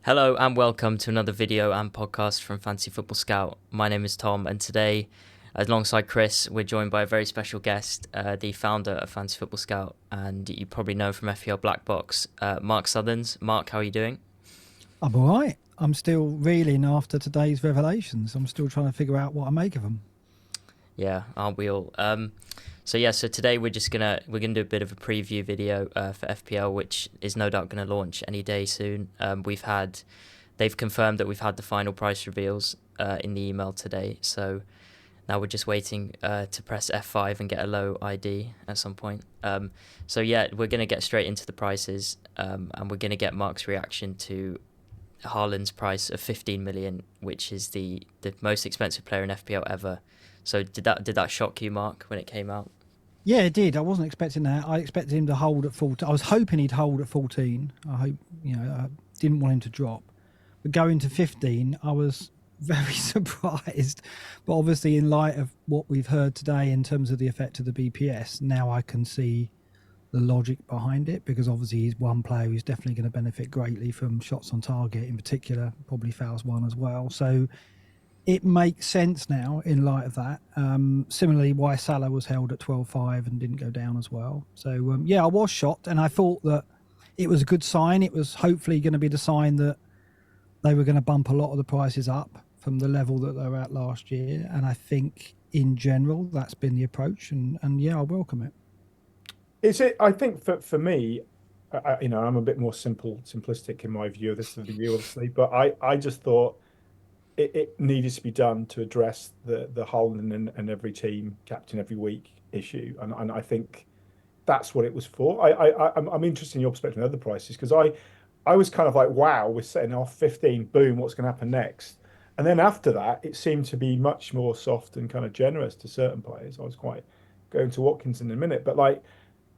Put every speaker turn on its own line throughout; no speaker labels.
Hello and welcome to another video and podcast from Fantasy Football Scout. My name is Tom, and today, alongside Chris, we're joined by a very special guest, the founder of Fantasy Football Scout, and you probably know from FPL Black Box, Mark Sutherns. Mark, how are you doing?
I'm all right. I'm still reeling after today's revelations. I'm still trying to figure out what I make of them.
Yeah, aren't we all? So today we're gonna do a bit of a preview video for FPL, which is no doubt gonna launch any day soon. They've confirmed that we've had the final price reveals in the email today. So now we're just waiting to press F5 and get a low ID at some point. We're gonna get straight into the prices, and we're gonna get Mark's reaction to Haaland's price of 15 million, which is the most expensive player in FPL ever. So did that shock you, Mark, when it came out?
Yeah, it did. I wasn't expecting that. I expected him to hold at 14. I was hoping he'd hold at 14. I didn't want him to drop. But going to 15, I was very surprised. But obviously, in light of what we've heard today in terms of the effect of the BPS, now I can see the logic behind it, because obviously he's one player who's definitely going to benefit greatly from shots on target in particular, probably fouls one as well. So it makes sense now in light of that. Similarly, why Salah was held at 12.5 and didn't go down as well. So, I was shocked, and I thought that it was a good sign. It was hopefully going to be the sign that they were going to bump a lot of the prices up from the level that they were at last year. And I think in general, that's been the approach. And I welcome it.
Is it? I think for me, I'm a bit more simplistic in my view of this review, obviously, but I just thought it needed to be done to address the Harland and every team captain every week issue, and I think that's what it was for. I'm interested in your perspective on other prices, because I was kind of like, wow, we're setting off 15, boom, what's going to happen next? And then after that, it seemed to be much more soft and kind of generous to certain players. I was quite going to Watkins in a minute, but like,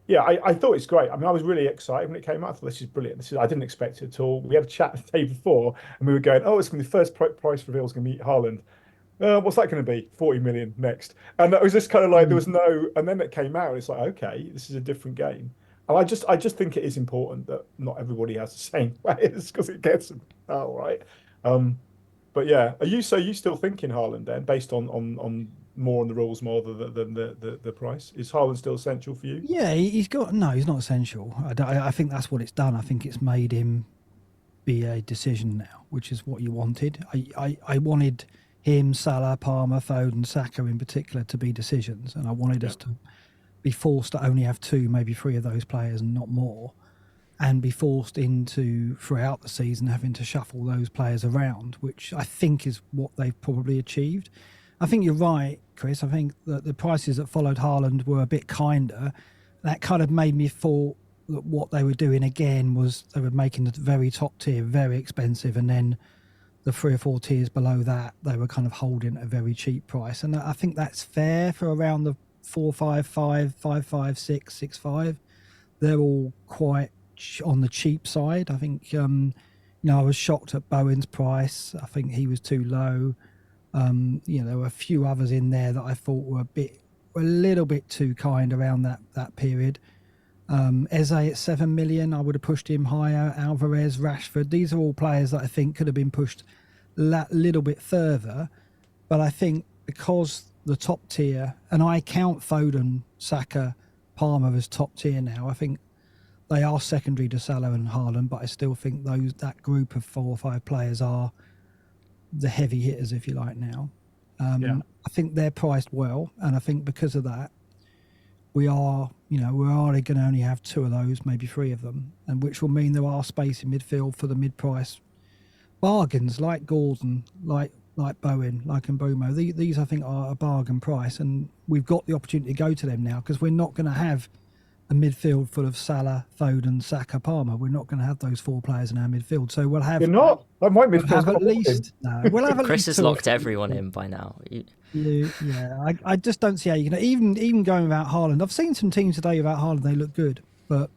yeah, I thought it's great. I mean, I was really excited when it came out. I thought this is brilliant. I didn't expect it at all. We had a chat the day before, and we were going, "Oh, it's going to be the first price reveal is going to be Haaland. What's that going to be? 40 million next." And that was just kind of like there was no. And then it came out. And it's like, okay, this is a different game. And I just think it is important that not everybody has the same players, because it gets them out right. But yeah, are you still thinking Haaland then, based on more on the rules more than the price? Is Haaland still essential for you?
Yeah, he's not essential. I think that's what it's done. I think it's made him be a decision now, which is what you wanted. I wanted him, Salah, Palmer, Foden, Saka in particular to be decisions, and I wanted us to be forced to only have two, maybe three of those players and not more, and be forced into throughout the season having to shuffle those players around, which I think is what they've probably achieved. I think you're right, Chris. I think that the prices that followed Haaland were a bit kinder. That kind of made me thought that what they were doing again was they were making the very top tier very expensive, and then the 3 or 4 tiers below that they were kind of holding at a very cheap price. And I think that's fair for around the 4.55, 5.5, 6, 6.5. They're all quite on the cheap side. I think I was shocked at Bowen's price. I think he was too low. There were a few others in there that I thought were a little bit too kind around that period. Eze at 7 million, I would have pushed him higher. Alvarez, Rashford, these are all players that I think could have been pushed a little bit further. But I think because the top tier, and I count Foden, Saka, Palmer as top tier now, I think they are secondary to Salah and Haaland, but I still think that group of 4 or 5 players are the heavy hitters, if you like, now. I think they're priced well, and I think because of that, we're going to only have 2 of those, maybe 3 of them, and which will mean there are space in midfield for the mid-price bargains like Gordon, like Bowen, like Mbomo. These I think are a bargain price, and we've got the opportunity to go to them now, because we're not going to have a midfield full of Salah, Foden, Saka, Palmer. We're not going to have those 4 players in our midfield. So we'll have.
You're not. That might be.
We'll have at least. No, we'll have at
Chris
least
has
2 or
locked
3
everyone in by now.
I just don't see how you can even going without Harland. I've seen some teams today without Harland. They look good, but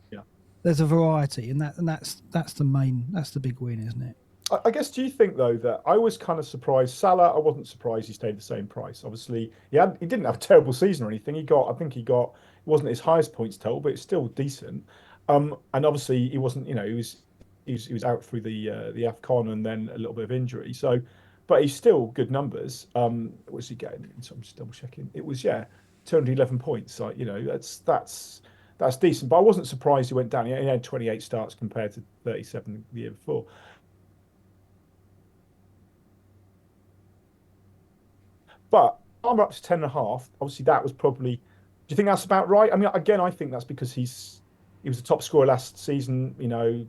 there's a variety, and that's the big win, isn't it?
I guess, do you think though that I was kind of surprised? Salah, I wasn't surprised he stayed the same price. Obviously, he didn't have a terrible season or anything. It wasn't his highest points total, but it's still decent. And obviously he wasn't, he was he was out through the AFCON and then a little bit of injury. So, but he's still good numbers. What's he getting? So I'm just double checking. It was 211 points. Like, you know, that's decent. But I wasn't surprised he went down. He had 28 starts compared to 37 the year before. But I'm up to 10.5. Obviously, that was probably. Do you think that's about right? I mean, again, I think that's because he was a top scorer last season. You know,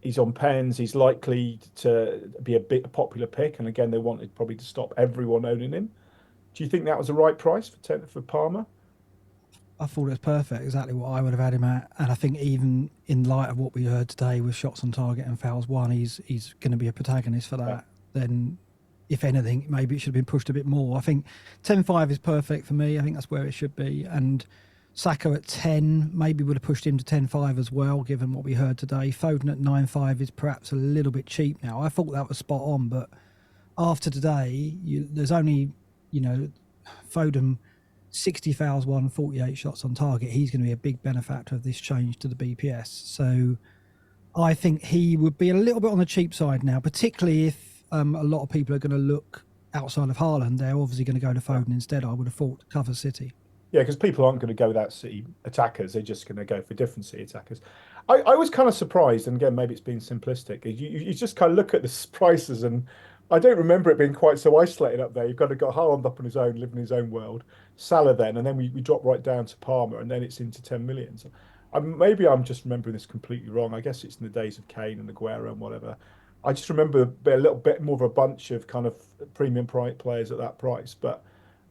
he's on pens. He's likely to be a popular pick. And again, they wanted probably to stop everyone owning him. Do you think that was the right price for Palmer?
I thought it was perfect, exactly what I would have had him at. And I think even in light of what we heard today with shots on target and fouls won, he's going to be a protagonist for that. Yeah. Then, if anything, maybe it should have been pushed a bit more. I think 10.5 is perfect for me. I think that's where it should be. And Saka at 10, maybe would have pushed him to 10.5 as well, given what we heard today. Foden at 9.5 is perhaps a little bit cheap now. I thought that was spot on, but after today, there's only, you know, Foden, 60 fouls won, 48 shots on target. He's going to be a big benefactor of this change to the BPS. So I think he would be a little bit on the cheap side now, particularly if a lot of people are going to look outside of Haaland. They're obviously going to go to Foden instead, I would have thought, to cover City.
Yeah, because people aren't going to go without City attackers. They're just going to go for different City attackers. I was kind of surprised, and again, maybe it's being simplistic. You just kind of look at the prices, and I don't remember it being quite so isolated up there. You've got Haaland up on his own, living in his own world. Salah then, and then we drop right down to Palmer, and then it's into 10 million. So maybe I'm just remembering this completely wrong. I guess it's in the days of Kane and Aguero and whatever. I just remember a little bit more of a bunch of kind of premium players at that price, but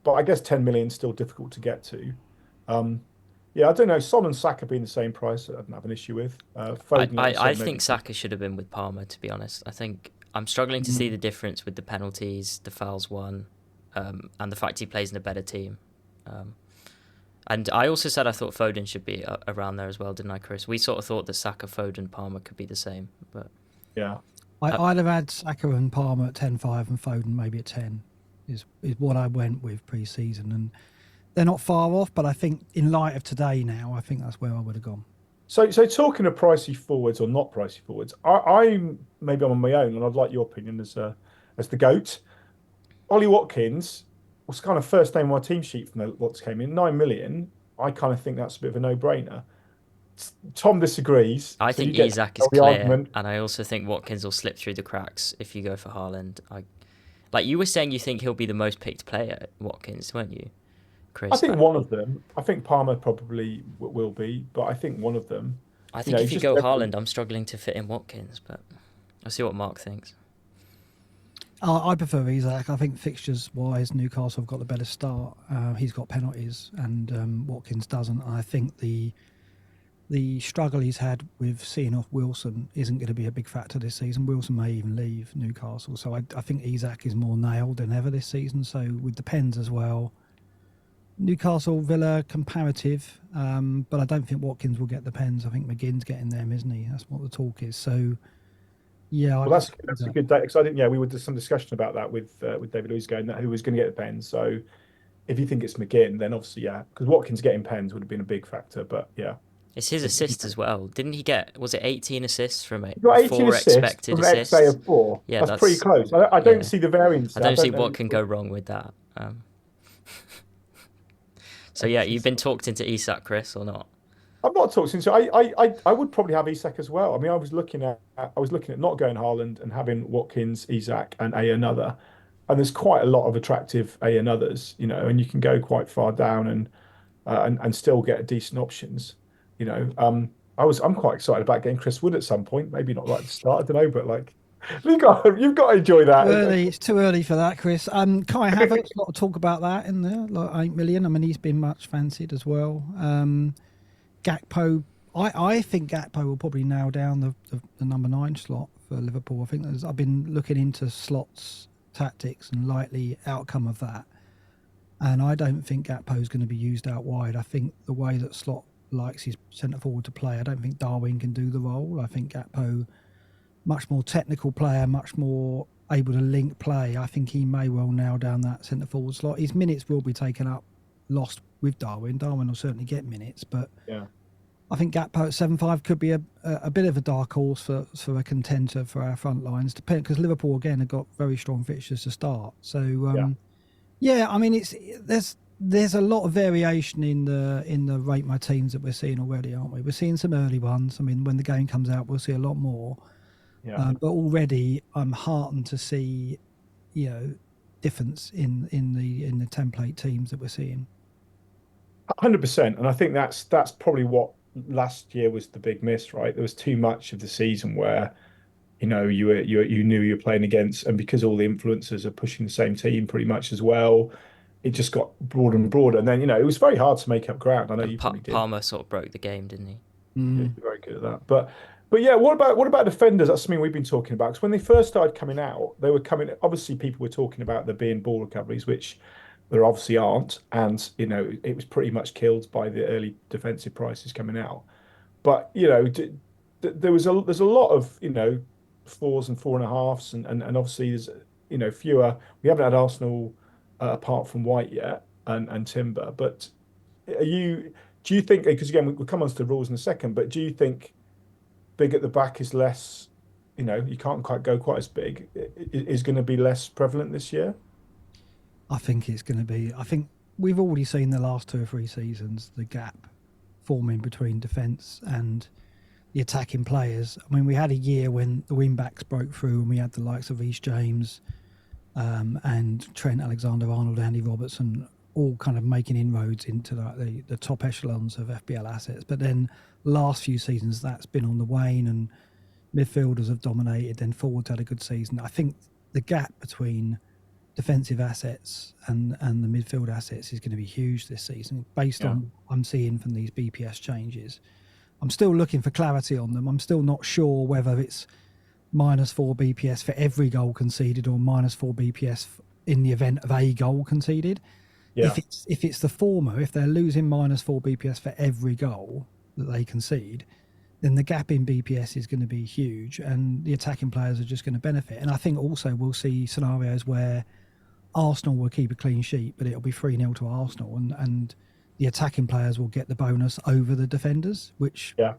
I guess 10 million is still difficult to get to. Yeah, I don't know. Son and Saka being the same price, I don't have an issue with.
I think Saka should have been with Palmer, to be honest. I think I'm struggling to see the difference with the penalties, the fouls won, and the fact he plays in a better team. And I also said I thought Foden should be around there as well, didn't I, Chris? We sort of thought that Saka, Foden, Palmer could be the same, but
yeah,
I'd have had Saka and Palmer at 10.5 and Foden maybe at 10. Is what I went with pre-season, and they're not far off. But I think in light of today, now I think that's where I would have gone.
So talking of pricey forwards or not pricey forwards, I'm on my own, and I'd like your opinion as the GOAT. Ollie Watkins was kind of first name on my team sheet from the lots came in 9 million. I kind of think that's a bit of a no-brainer. Tom disagrees.
I think Isak is clear, argument. And I also think Watkins will slip through the cracks if you go for Haaland. Like you were saying, you think he'll be the most picked player, Watkins, weren't you, Chris?
I think one of them. I think Palmer probably will be, but I think one of them.
I think if you go Haaland, I'm struggling to fit in Watkins, but I'll see what Mark thinks.
I prefer Isak. I think fixtures-wise, Newcastle have got the better start. He's got penalties, and Watkins doesn't. I think the struggle he's had with seeing off Wilson isn't going to be a big factor this season. Wilson may even leave Newcastle. So I think Isak is more nailed than ever this season. So with the pens as well, Newcastle, Villa, comparative. But I don't think Watkins will get the pens. I think McGinn's getting them, isn't he? That's what the talk is. So, yeah.
Well, that's a good day. Because we were just some discussion about that with David Luiz going that who was going to get the pens. So if you think it's McGinn, then obviously, because Watkins getting pens would have been a big factor. But yeah.
It's his assists as well. Didn't he get, was it 18 assists from it?
18 expected assists. XA of 4. Yeah, that's pretty close. I don't see the variance.
I don't see what can go wrong with that. So yeah, you've been talked into Isak, Chris, or not?
I'm not talking into. I would probably have Isak as well. I mean, I was looking at not going Harland and having Watkins, Isak, and another. And there's quite a lot of attractive another's, and you can go quite far down and still get decent options. I'm quite excited about getting Chris Wood at some point. Maybe not right at the start. I don't know, but you've got to enjoy that.
It's too early for that, Chris. Kai Havertz, a lot of talk about that in there. 8 million. I mean, he's been much fancied as well. Gakpo. I think Gakpo will probably nail down the number 9 slot for Liverpool. I think I've been looking into slots, tactics, and likely outcome of that. And I don't think Gakpo is going to be used out wide. I think the way that Slot likes his centre forward to play, I don't think Darwin can do the role. I think Gakpo, much more technical player, much more able to link play. I think he may well nail down that centre forward slot. His minutes will be taken up, lost with Darwin. Darwin will certainly get minutes, but I think Gakpo at 7.5 could be a bit of a dark horse for a contender for our front lines, because Liverpool again have got very strong fixtures to start. So
Yeah.
yeah, I mean there's a lot of variation in the rate my teams that we're seeing already, aren't we? We're seeing some early ones. I mean, when the game comes out, we'll see a lot more.
Yeah.
But already, I'm heartened to see, you know, difference in the template teams that we're seeing.
100%. And I think that's probably what last year was the big miss, right? There was too much of the season where, you knew you were playing against, and because all the influencers are pushing the same team pretty much as well, it just got broader and broader. And then, it was very hard to make up ground. I know
And
you probably did.
Palmer sort of broke the game, didn't he?
Yeah,
Mm.
you're very good at that. But yeah, what about defenders? That's something we've been talking about. Because when they first started coming out, they were coming. Obviously, people were talking about there being ball recoveries, which there obviously aren't, and it was pretty much killed by the early defensive prices coming out. But there's a lot of fours and four and a halves, and obviously there's fewer. We haven't had Arsenal apart from White yet and Timber, but are you? Do you think, because again, we'll come on to the rules in a second, but do you think big at the back is less, you can't quite go quite as big, is going to be less prevalent this year?
I think it's going to be. I think we've already seen the last 2 or 3 seasons the gap forming between defence and the attacking players. I mean, we had a year when the wing backs broke through, and we had the likes of Reece James, and Trent Alexander-Arnold, Andy Robertson, all kind of making inroads into the top echelons of FPL assets. But then last few seasons, that's been on the wane, and midfielders have dominated. Then forwards had a good season. I think the gap between defensive assets and the midfield assets is going to be huge this season, based
Yeah.
on what I'm seeing from these BPS changes. I'm still looking for clarity on them. I'm still not sure whether it's -4 BPS for every goal conceded or -4 BPS in the event of a goal conceded.
Yeah.
If it's the former, if they're losing -4 BPS for every goal that they concede, then the gap in BPS is going to be huge, and the attacking players are just going to benefit. And I think also we'll see scenarios where Arsenal will keep a clean sheet, but it'll be 3-0 to Arsenal, and the attacking players will get the bonus over the defenders,
Yeah.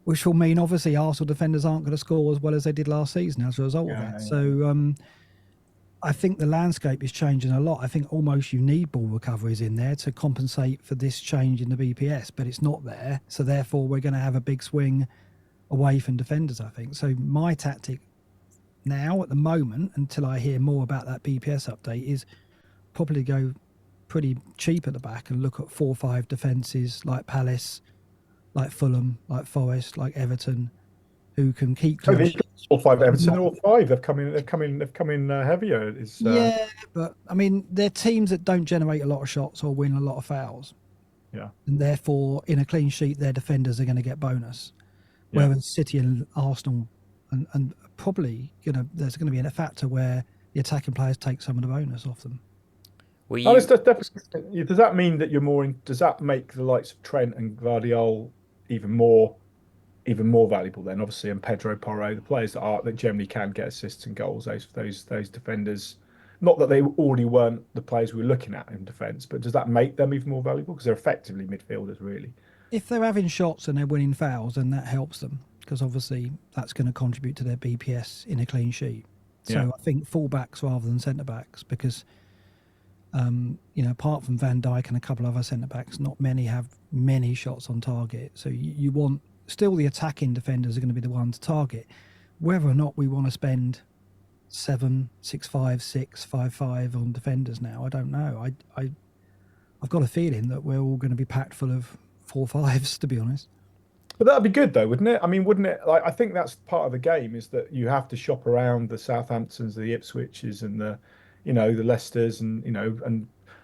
which will mean obviously Arsenal defenders aren't going to score as well as they did last season as a result of
Yeah.
that.
Yeah. Yeah.
So I think the landscape is changing a lot. I think almost you need ball recoveries in there to compensate for this change in the BPS, but it's not there. So therefore, we're going to have a big swing away from defenders, I think. So my tactic now at the moment, until I hear more about that BPS update, is probably go pretty cheap at the back and look at 4 or 5 defences like Palace, like Fulham, like Forest, like Everton, who can keep
Oh,
clean
they've got
sheets.
all five Everton,
Not,
all five. They've come in. They've come in heavier. Is
yeah, but I mean, they're teams that don't generate a lot of shots or win a lot of fouls,
Yeah.
and therefore, in a clean sheet, their defenders are going to get bonus.
Yeah.
Whereas City and Arsenal, and probably there's going to be a factor where the attacking players take some of the bonus off them.
Were
Oh,
you?
definitely. Does that mean that you're more in? Does that make the likes of Trent and Guardiola even more even more valuable then? Obviously, and Pedro Porro, the players that generally can get assists and goals. Those defenders. Not that they already weren't the players we were looking at in defence, but does that make them even more valuable because they're effectively midfielders, really?
If they're having shots and they're winning fouls, then that helps them, because obviously that's going to contribute to their BPS in a clean sheet.
Yeah.
So I think fullbacks rather than centre backs, because apart from Van Dijk and a couple of other centre backs, not many have many shots on target. So you want still the attacking defenders are going to be the ones to target. Whether or not we want to spend 7, 6, 5, 6, 5, 5 on defenders now, I don't know. I've got a feeling that we're all going to be packed full of 4 5s, to be honest.
But that'd be good though, wouldn't it? I mean, wouldn't it? Like, I think that's part of the game is that you have to shop around the Southamptons, the Ipswiches, and the Leicesters, and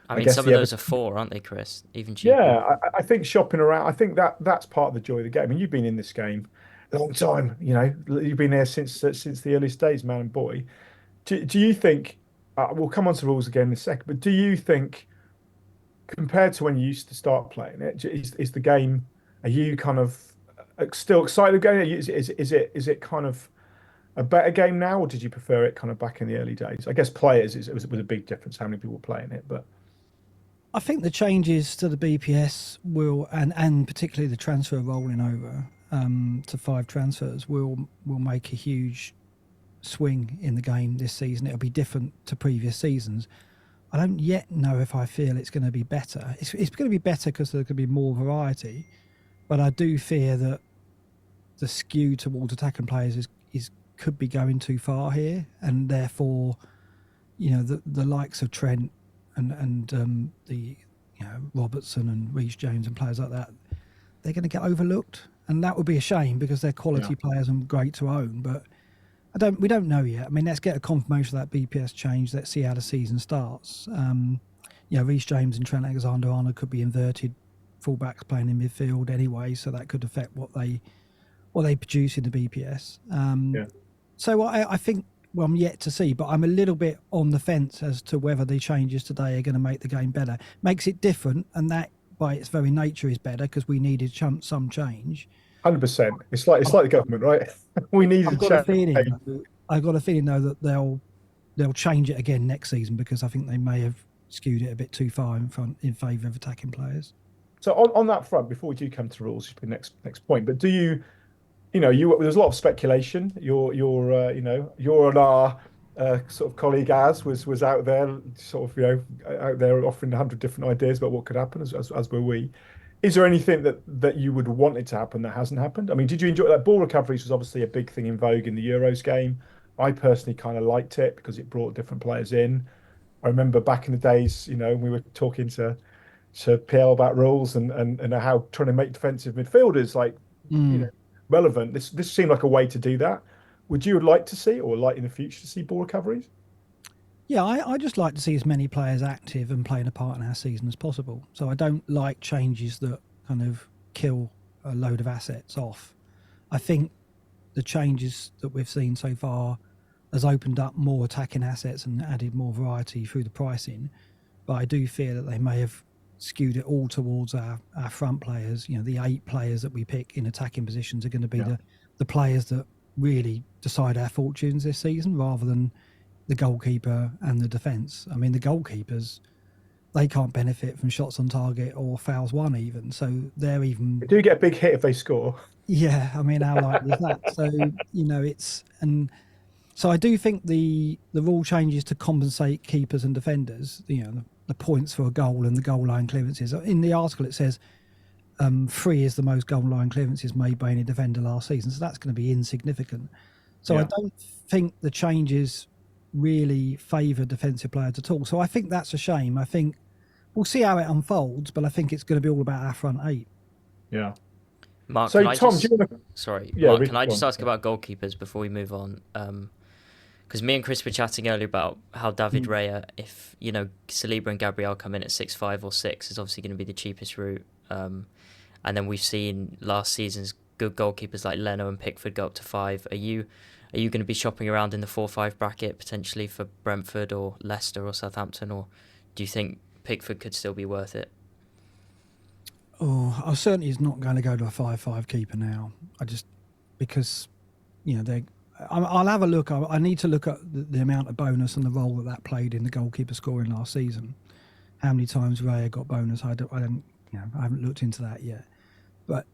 I
I
mean,
guess
some of
the
those are
Everton.
4, aren't they, Chris? Even cheaper.
Yeah, I think shopping around. I think that's part of the joy of the game. I mean, you've been in this game a long time. You've been there since the earliest days, man and boy. Do you think? We'll come on to rules again in a second, but do you think, compared to when you used to start playing it, is the game? Are you kind of still excited about it? Is it kind of a better game now, or did you prefer it kind of back in the early days? I guess players was a big difference how many people were playing it, but
I think the changes to the BPS will, and particularly the transfer rolling over to 5 transfers will make a huge swing in the game this season. It'll be different to previous seasons. I don't yet know if I feel it's going to be better. It's going to be better because there's going to be more variety, but I do fear that the skew towards attacking players is could be going too far here, and therefore, the likes of Trent and the Robertson and Reece James and players like that, they're going to get overlooked, and that would be a shame because they're quality players and great to own. But we don't know yet. I mean, let's get a confirmation of that BPS change. Let's see how the season starts. Reece James and Trent Alexander-Arnold could be inverted fullbacks playing in midfield anyway, so that could affect what they produce in the BPS. So I think, well, I'm yet to see, but I'm a little bit on the fence as to whether the changes today are going to make the game better. Makes it different, and that by its very nature is better because we needed some change.
100%. It's like the government, right? We needed
I've got a feeling though that they'll change it again next season because I think they may have skewed it a bit too far in favour of attacking players.
So on that front, before we do come to rules, the next point, but do you? There's a lot of speculation. You're on our sort of colleague was out there, sort of, out there offering 100 different ideas about what could happen, as were we. Is there anything that you would want it to happen that hasn't happened? I mean, did you enjoy that? Ball recoveries was obviously a big thing in vogue in the Euros game. I personally kind of liked it because it brought different players in. I remember back in the days, we were talking to PL about rules and how trying to make defensive midfielders relevant. This seemed like a way to do that. Would you like to see, or like in the future, to see ball recoveries?
Yeah, I just like to see as many players active and playing a part in our season as possible. So I don't like changes that kind of kill a load of assets off. I think the changes that we've seen so far has opened up more attacking assets and added more variety through the pricing. But I do fear that they may have skewed it all towards our front players. The 8 players that we pick in attacking positions are going to be the players that really decide our fortunes this season rather than the goalkeeper and the defence. I mean, the goalkeepers, they can't benefit from shots on target or fouls won even. So they're even...
They do get a big hit if they score.
Yeah, I mean, how likely is that? So, it's... And so I do think the rule changes to compensate keepers and defenders, the points for a goal and the goal line clearances. In the article, it says 3 is the most goal line clearances made by any defender last season. So that's going to be insignificant. So I don't think the changes really favour defensive players at all. So I think that's a shame. I think we'll see how it unfolds, but I think it's going to to be all about our front 8.
Yeah.
Mark,
so
can
Tom,
do you want to... Sorry, yeah, Mark, can I just ask about goalkeepers before we move on? Because me and Chris were chatting earlier about how David Raya, if Saliba and Gabriel come in at 6.5 or 6, is obviously going to be the cheapest route. And then we've seen last season's good goalkeepers like Leno and Pickford go up to 5. Are you going to be shopping around in the 4-5 bracket potentially for Brentford or Leicester or Southampton, or do you think Pickford could still be worth it?
Oh, I certainly is not going to go to a 5-5 keeper now. Because I'll have a look. I need to look at the amount of bonus and the role that played in the goalkeeper scoring last season. How many times Raya got bonus? I haven't looked into that yet. But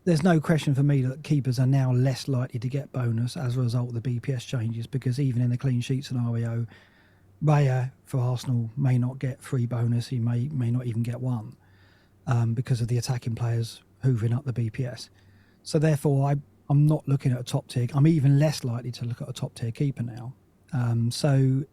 there's no question for me that keepers are now less likely to get bonus as a result of the BPS changes, because even in the clean sheet scenario, Raya for Arsenal may not get 3 bonus. He may not even get 1 because of the attacking players hoovering up the BPS. So therefore, I'm not looking at a top tier. I'm even less likely to look at a top tier keeper now. So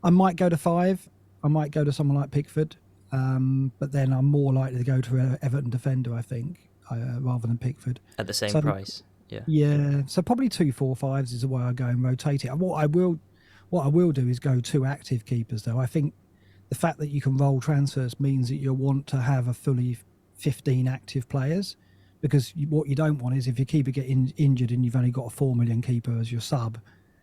I might go to 5. I might go to someone like Pickford, but then I'm more likely to go to an Everton defender, I think, rather than Pickford.
At the same price, yeah.
Yeah, so probably 2 4-5s is the way I go and rotate it. What I will do is go 2 active keepers, though. I think the fact that you can roll transfers means that you'll want to have a fully 15 active players, because what you don't want is if your keeper gets injured and you've only got a 4 million keeper as your sub,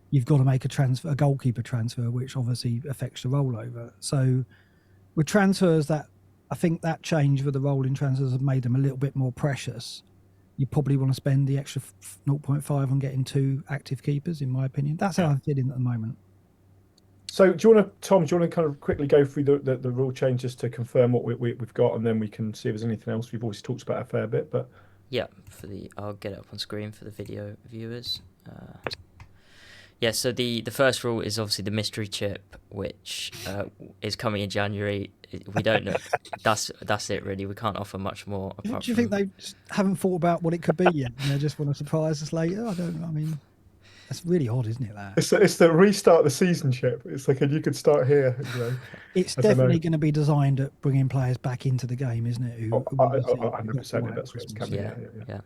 you've got to make a goalkeeper transfer, which obviously affects the rollover. So with transfers, that I think that change with the rolling transfers have made them a little bit more precious. You probably want to spend the extra 0.5 on getting 2 active keepers, in my opinion. That's how I'm feeling at the moment.
So do you want to, Tom? Do you want to kind of quickly go through the rule changes to confirm what we've got, and then we can see if there's anything else? We've always talked about a fair bit, but
Yeah, I'll get it up on screen for the video viewers. Yeah, so the first rule is obviously the mystery chip, which is coming in January. We don't know. That's it really. We can't offer much more.
Do you think they just haven't thought about what it could be yet, and they just want to surprise us later? I mean, that's really odd, isn't it? That
it's the restart the season chip. It's like you could start here. You know,
it's definitely going to be designed at bringing players back into the game, isn't it?
100%. That's what's coming.
Yeah.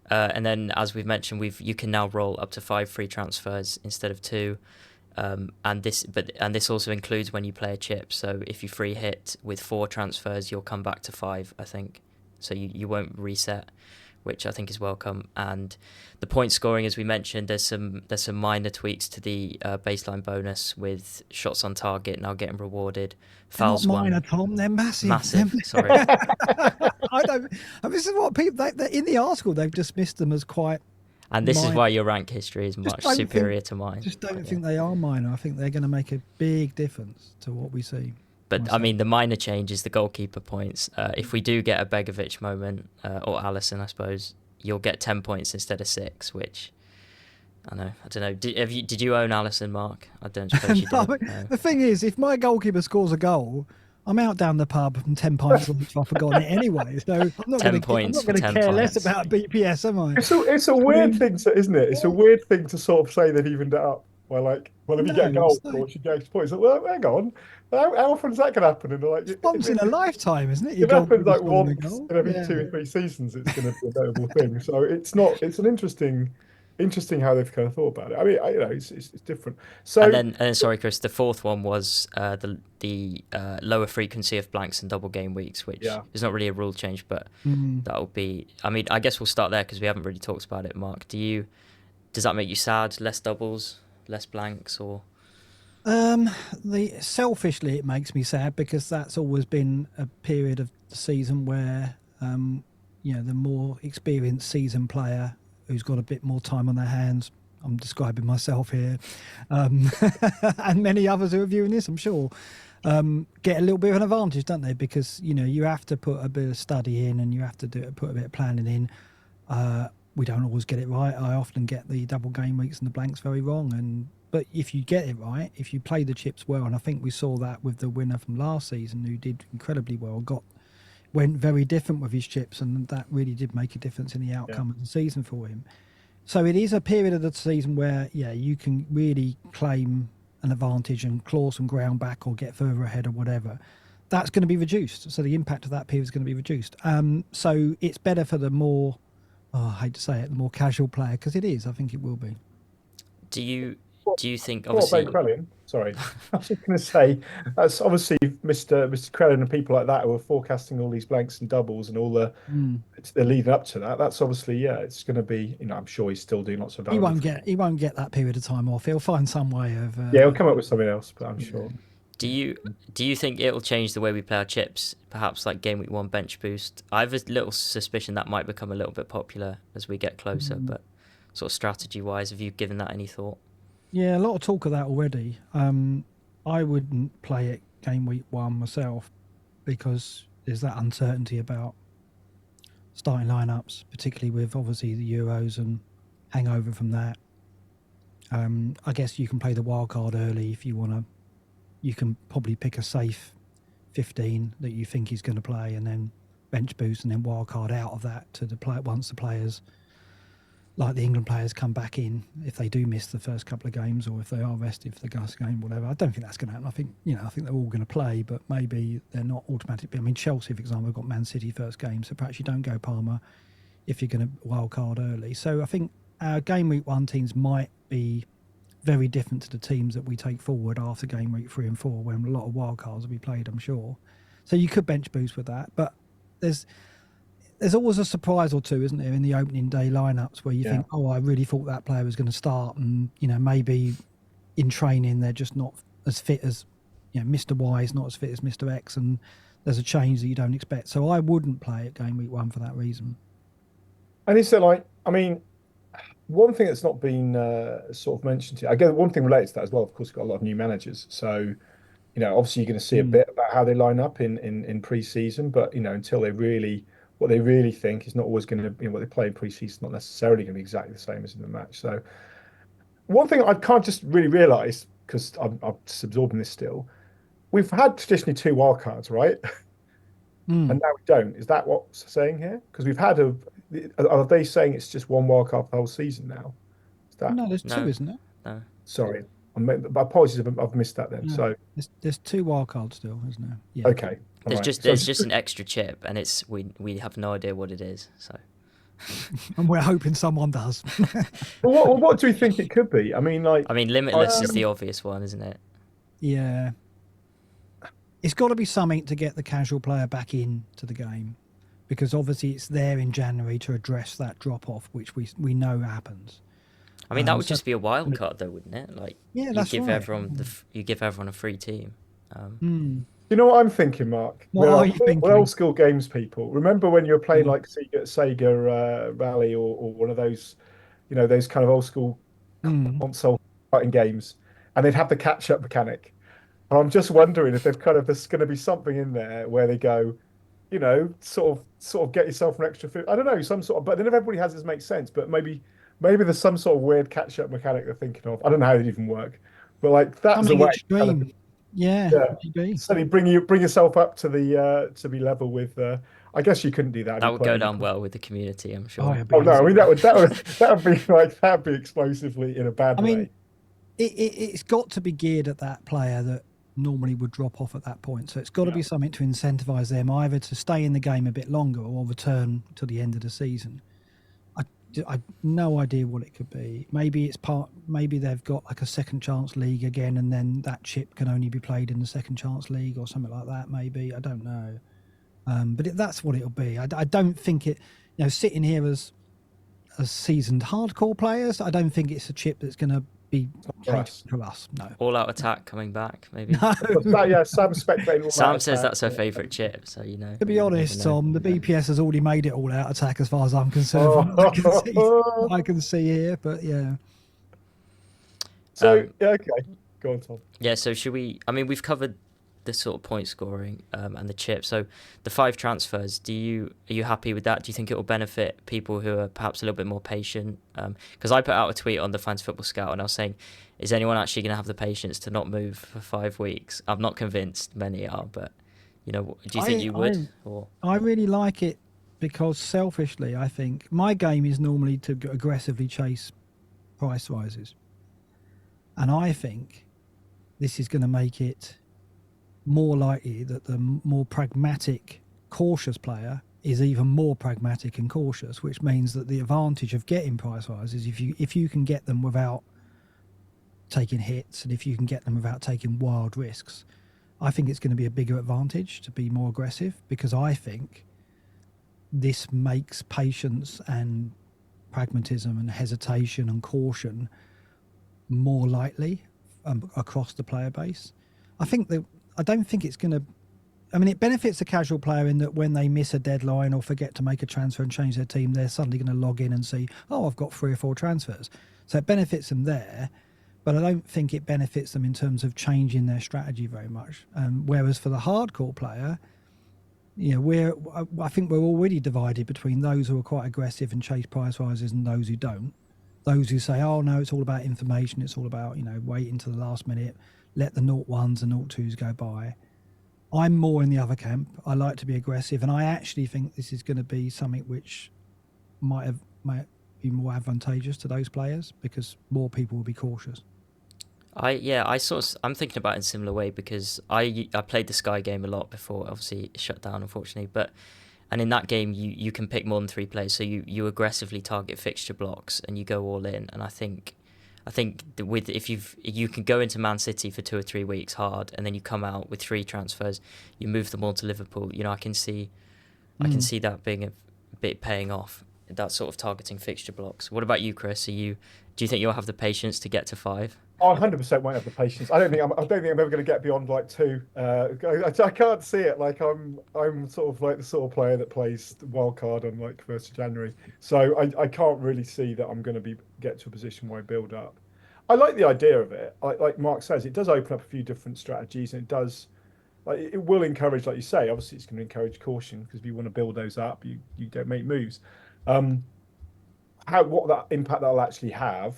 And then, as we've mentioned, you can now roll up to 5 free transfers instead of 2. And this also includes when you play a chip. So if you free hit with 4 transfers, you'll come back to 5, I think. So you won't reset, which I think is welcome. And the point scoring, as we mentioned, there's some minor tweaks to the baseline bonus with shots on target now getting rewarded.
Fouls not minor, Tom. They're massive.
Massive. Sorry.
This is what people in the article they've dismissed them as quite.
And this is why your rank history is much superior to mine.
Just don't think they are minor. I think they're going to make a big difference to what we see.
But myself. I mean, the minor change is the goalkeeper points. If we do get a Begovic moment, or Alisson, I suppose, you'll get 10 points instead of 6, which I don't know. Did you own Alisson, Mark? I don't suppose you did. No.
The thing is, if my goalkeeper scores a goal, I'm out down the pub and 10 pints if I've forgotten it anyway. So I'm not going to care less about BPS, am I?
It's a weird thing, isn't it? It's a weird thing to sort of say they've evened it up. Well, if you get a goal, or you get extra points, well, hang on. How often is that going to happen? And
it's once in a lifetime, isn't it?
It happens like once in every 2 or 3 seasons. It's going to be a notable thing. So it's an interesting how they've kind of thought about it. I mean, it's different. So
and then sorry, Chris, the fourth one was the lower frequency of blanks and double game weeks, which is not really a rule change, but that'll be. I mean, I guess we'll start there because we haven't really talked about it. Mark, does that make you sad? Less doubles, less blanks, or?
Selfishly, it makes me sad because that's always been a period of the season where the more experienced seasoned player who's got a bit more time on their hands, I'm describing myself here, and many others who are viewing this, I'm sure, get a little bit of an advantage, don't they? Because you have to put a bit of study in and you have to put a bit of planning in. We don't always get it right. I often get the double game weeks and the blanks very wrong, but if you get it right, if you play the chips well, and I think we saw that with the winner from last season who did incredibly well, went very different with his chips, and that really did make a difference in the outcome of the season for him. So it is a period of the season where, you can really claim an advantage and claw some ground back or get further ahead or whatever. That's going to be reduced. So the impact of that period is going to be reduced. So it's better for the more, I hate to say it, the more casual player, because it is. I think it will be.
Do you think, obviously...
Sorry, I was just going to say, that's obviously Mr. Krellin and people like that who are forecasting all these blanks and doubles and all they're leading up to that. That's obviously, it's going to be, I'm sure he's still doing lots of
He won't get that period of time off. He'll find some way of...
he'll come up with something else, but I'm sure.
Do you think it'll change the way we play our chips? Perhaps like game week 1 bench boost? I have a little suspicion that might become a little bit popular as we get closer, but sort of strategy-wise, have you given that any thought?
Yeah, a lot of talk of that already. I wouldn't play it game week 1 myself because there's that uncertainty about starting lineups, particularly with obviously the Euros and hangover from that. I guess you can play the wild card early if you want to. You can probably pick a safe 15 that you think he's going to play, and then bench boost, and then wild card out of that to the play once the players. Like the England players come back in if they do miss the first couple of games, or if they are rested for the Gus game, whatever. I don't think that's going to happen. I think they're all going to play, but maybe they're not automatically. I mean, Chelsea, for example, have got Man City first game, so perhaps you don't go Palmer if you're going to wild card early. So I think our game week 1 teams might be very different to the teams that we take forward after game week 3 and 4, when a lot of wild cards will be played, I'm sure. So you could bench boost with that, but there's always a surprise or two, isn't there, in the opening day lineups where you think, I really thought that player was going to start, and maybe in training they're just not as fit as Mr. Y is not as fit as Mr. X, and there's a change that you don't expect. So I wouldn't play it game week 1 for that reason.
And is it like, I mean, one thing that's not been sort of mentioned here, I guess one thing related to that as well, of course, we've got a lot of new managers. So, obviously you're going to see a
Mm.
bit about how they line up in pre-season, but until what they really think is not always going to, what they play in pre-season is not necessarily going to be exactly the same as in the match. So one thing I can't just really realise, because I'm just absorbing this still, we've had traditionally two wildcards, right?
Mm.
And now we don't. Is that what's saying here? Because are they saying it's just one wildcard for the whole season now? Is that,
No, there's two,
No,
isn't there?
no.
sorry, apologies if I've missed that then.
Yeah,
So,
there's two wild cards still, isn't there? Yeah.
okay, all right. So,
There's just an extra chip, and we have no idea what it is. So
And we're hoping someone does.
what do we think it could be? I mean, like,
I mean, limitless is the obvious one, isn't it?
Yeah. It's got to be something to get the casual player back into the game, because obviously it's there in January to address that drop off, which we know happens.
I mean, that would
So-
just be a wild card, though, wouldn't it? Like,
Yeah,
you
that's
give
right.
everyone you give everyone a free team.
you know what I'm thinking, Mark?
What are you thinking?
We're old school games people. Remember when you were playing
Yeah.
like Sega Rally or one of those, those kind of old school
Mm.
console fighting games, and they'd have the catch up mechanic. And I'm just wondering if there's going to be something in there where they go, sort of get yourself an extra food. I don't know, some sort of, but then if everybody has this makes sense. But maybe there's some sort of weird catch up mechanic they're thinking of. I don't know how it even work, but like that's a
Something
way.
extreme. Yeah,
Yeah.
maybe.
Certainly bring yourself up to the to be level with. I guess you couldn't do that.
That would go down well with the community, I'm sure.
Oh, it'd be
Oh no! I mean
easy.
that would be like that'd be explosively in a bad
I
way.
mean, it's got to be geared at that player that normally would drop off at that point. So it's got to be something to incentivize them either to stay in the game a bit longer or return to the end of the season. I've no idea what it could be. Maybe maybe they've got like a second chance league again, and then that chip can only be played in the second chance league or something like that. Maybe, I don't know. But that's what it'll be. I don't think it. Sitting here as seasoned hardcore players, I don't think it's a chip that's going to be hated for us. No.
All out attack coming back, maybe.
Yeah, Sam spectating.
Sam says that's her favourite chip, so you know.
To be
you never
honest,
know.
Tom, the BPS has already made it all out attack as far as I'm concerned.
Oh.
From what I can see here, but yeah.
So yeah, okay, go on, Tom.
Yeah, so should we? I mean, we've covered the sort of point scoring and the chip. So the 5 transfers, are you happy with that? Do you think it will benefit people who are perhaps a little bit more patient? Because I put out a tweet on the Fantasy Football Scout and I was saying, is anyone actually going to have the patience to not move for 5 weeks? I'm not convinced many are, but do you think you would?
I really like it because selfishly, I think my game is normally to aggressively chase price rises. And I think this is going to make it more likely that the more pragmatic, cautious player is even more pragmatic and cautious, which means that the advantage of getting price rises, if you can get them without taking hits and if you can get them without taking wild risks, I think it's going to be a bigger advantage to be more aggressive, because I think this makes patience and pragmatism and hesitation and caution more likely across the player base. I don't think it's going to. I mean, it benefits the casual player in that when they miss a deadline or forget to make a transfer and change their team, they're suddenly going to log in and see, oh, I've got 3 or 4 transfers. So it benefits them there, but I don't think it benefits them in terms of changing their strategy very much. Whereas for the hardcore player, I think we're already divided between those who are quite aggressive and chase price rises and those who don't. Those who say, oh no, it's all about information, it's all about waiting to the last minute, let the 0-1s and 0-2s go by. I'm more in the other camp. I like to be aggressive, and I actually think this is going to be something which might be more advantageous to those players because more people will be cautious.
I'm thinking about it in a similar way because I played the Sky game a lot before, obviously it shut down unfortunately, and in that game you can pick more than 3 players, so you aggressively target fixture blocks and you go all in. And I think if you can go into Man City for 2 or 3 weeks hard, and then you come out with 3 transfers, you move them all to Liverpool. I can see that being a bit paying off. That sort of targeting fixture blocks. What about you, Chris? Do you think you'll have the patience to get to 5?
I 100% won't have the patience. I don't think I'm ever going to get beyond like 2. I can't see it. Like I'm sort of like the sort of player that plays wild card on like 1st of January. So I can't really see that I'm going to get to a position where I build up. I like the idea of it. Like Mark says, it does open up a few different strategies, and it does, like, it will encourage, like you say, obviously it's going to encourage caution, because if you want to build those up, you don't make moves. What that impact that'll actually have,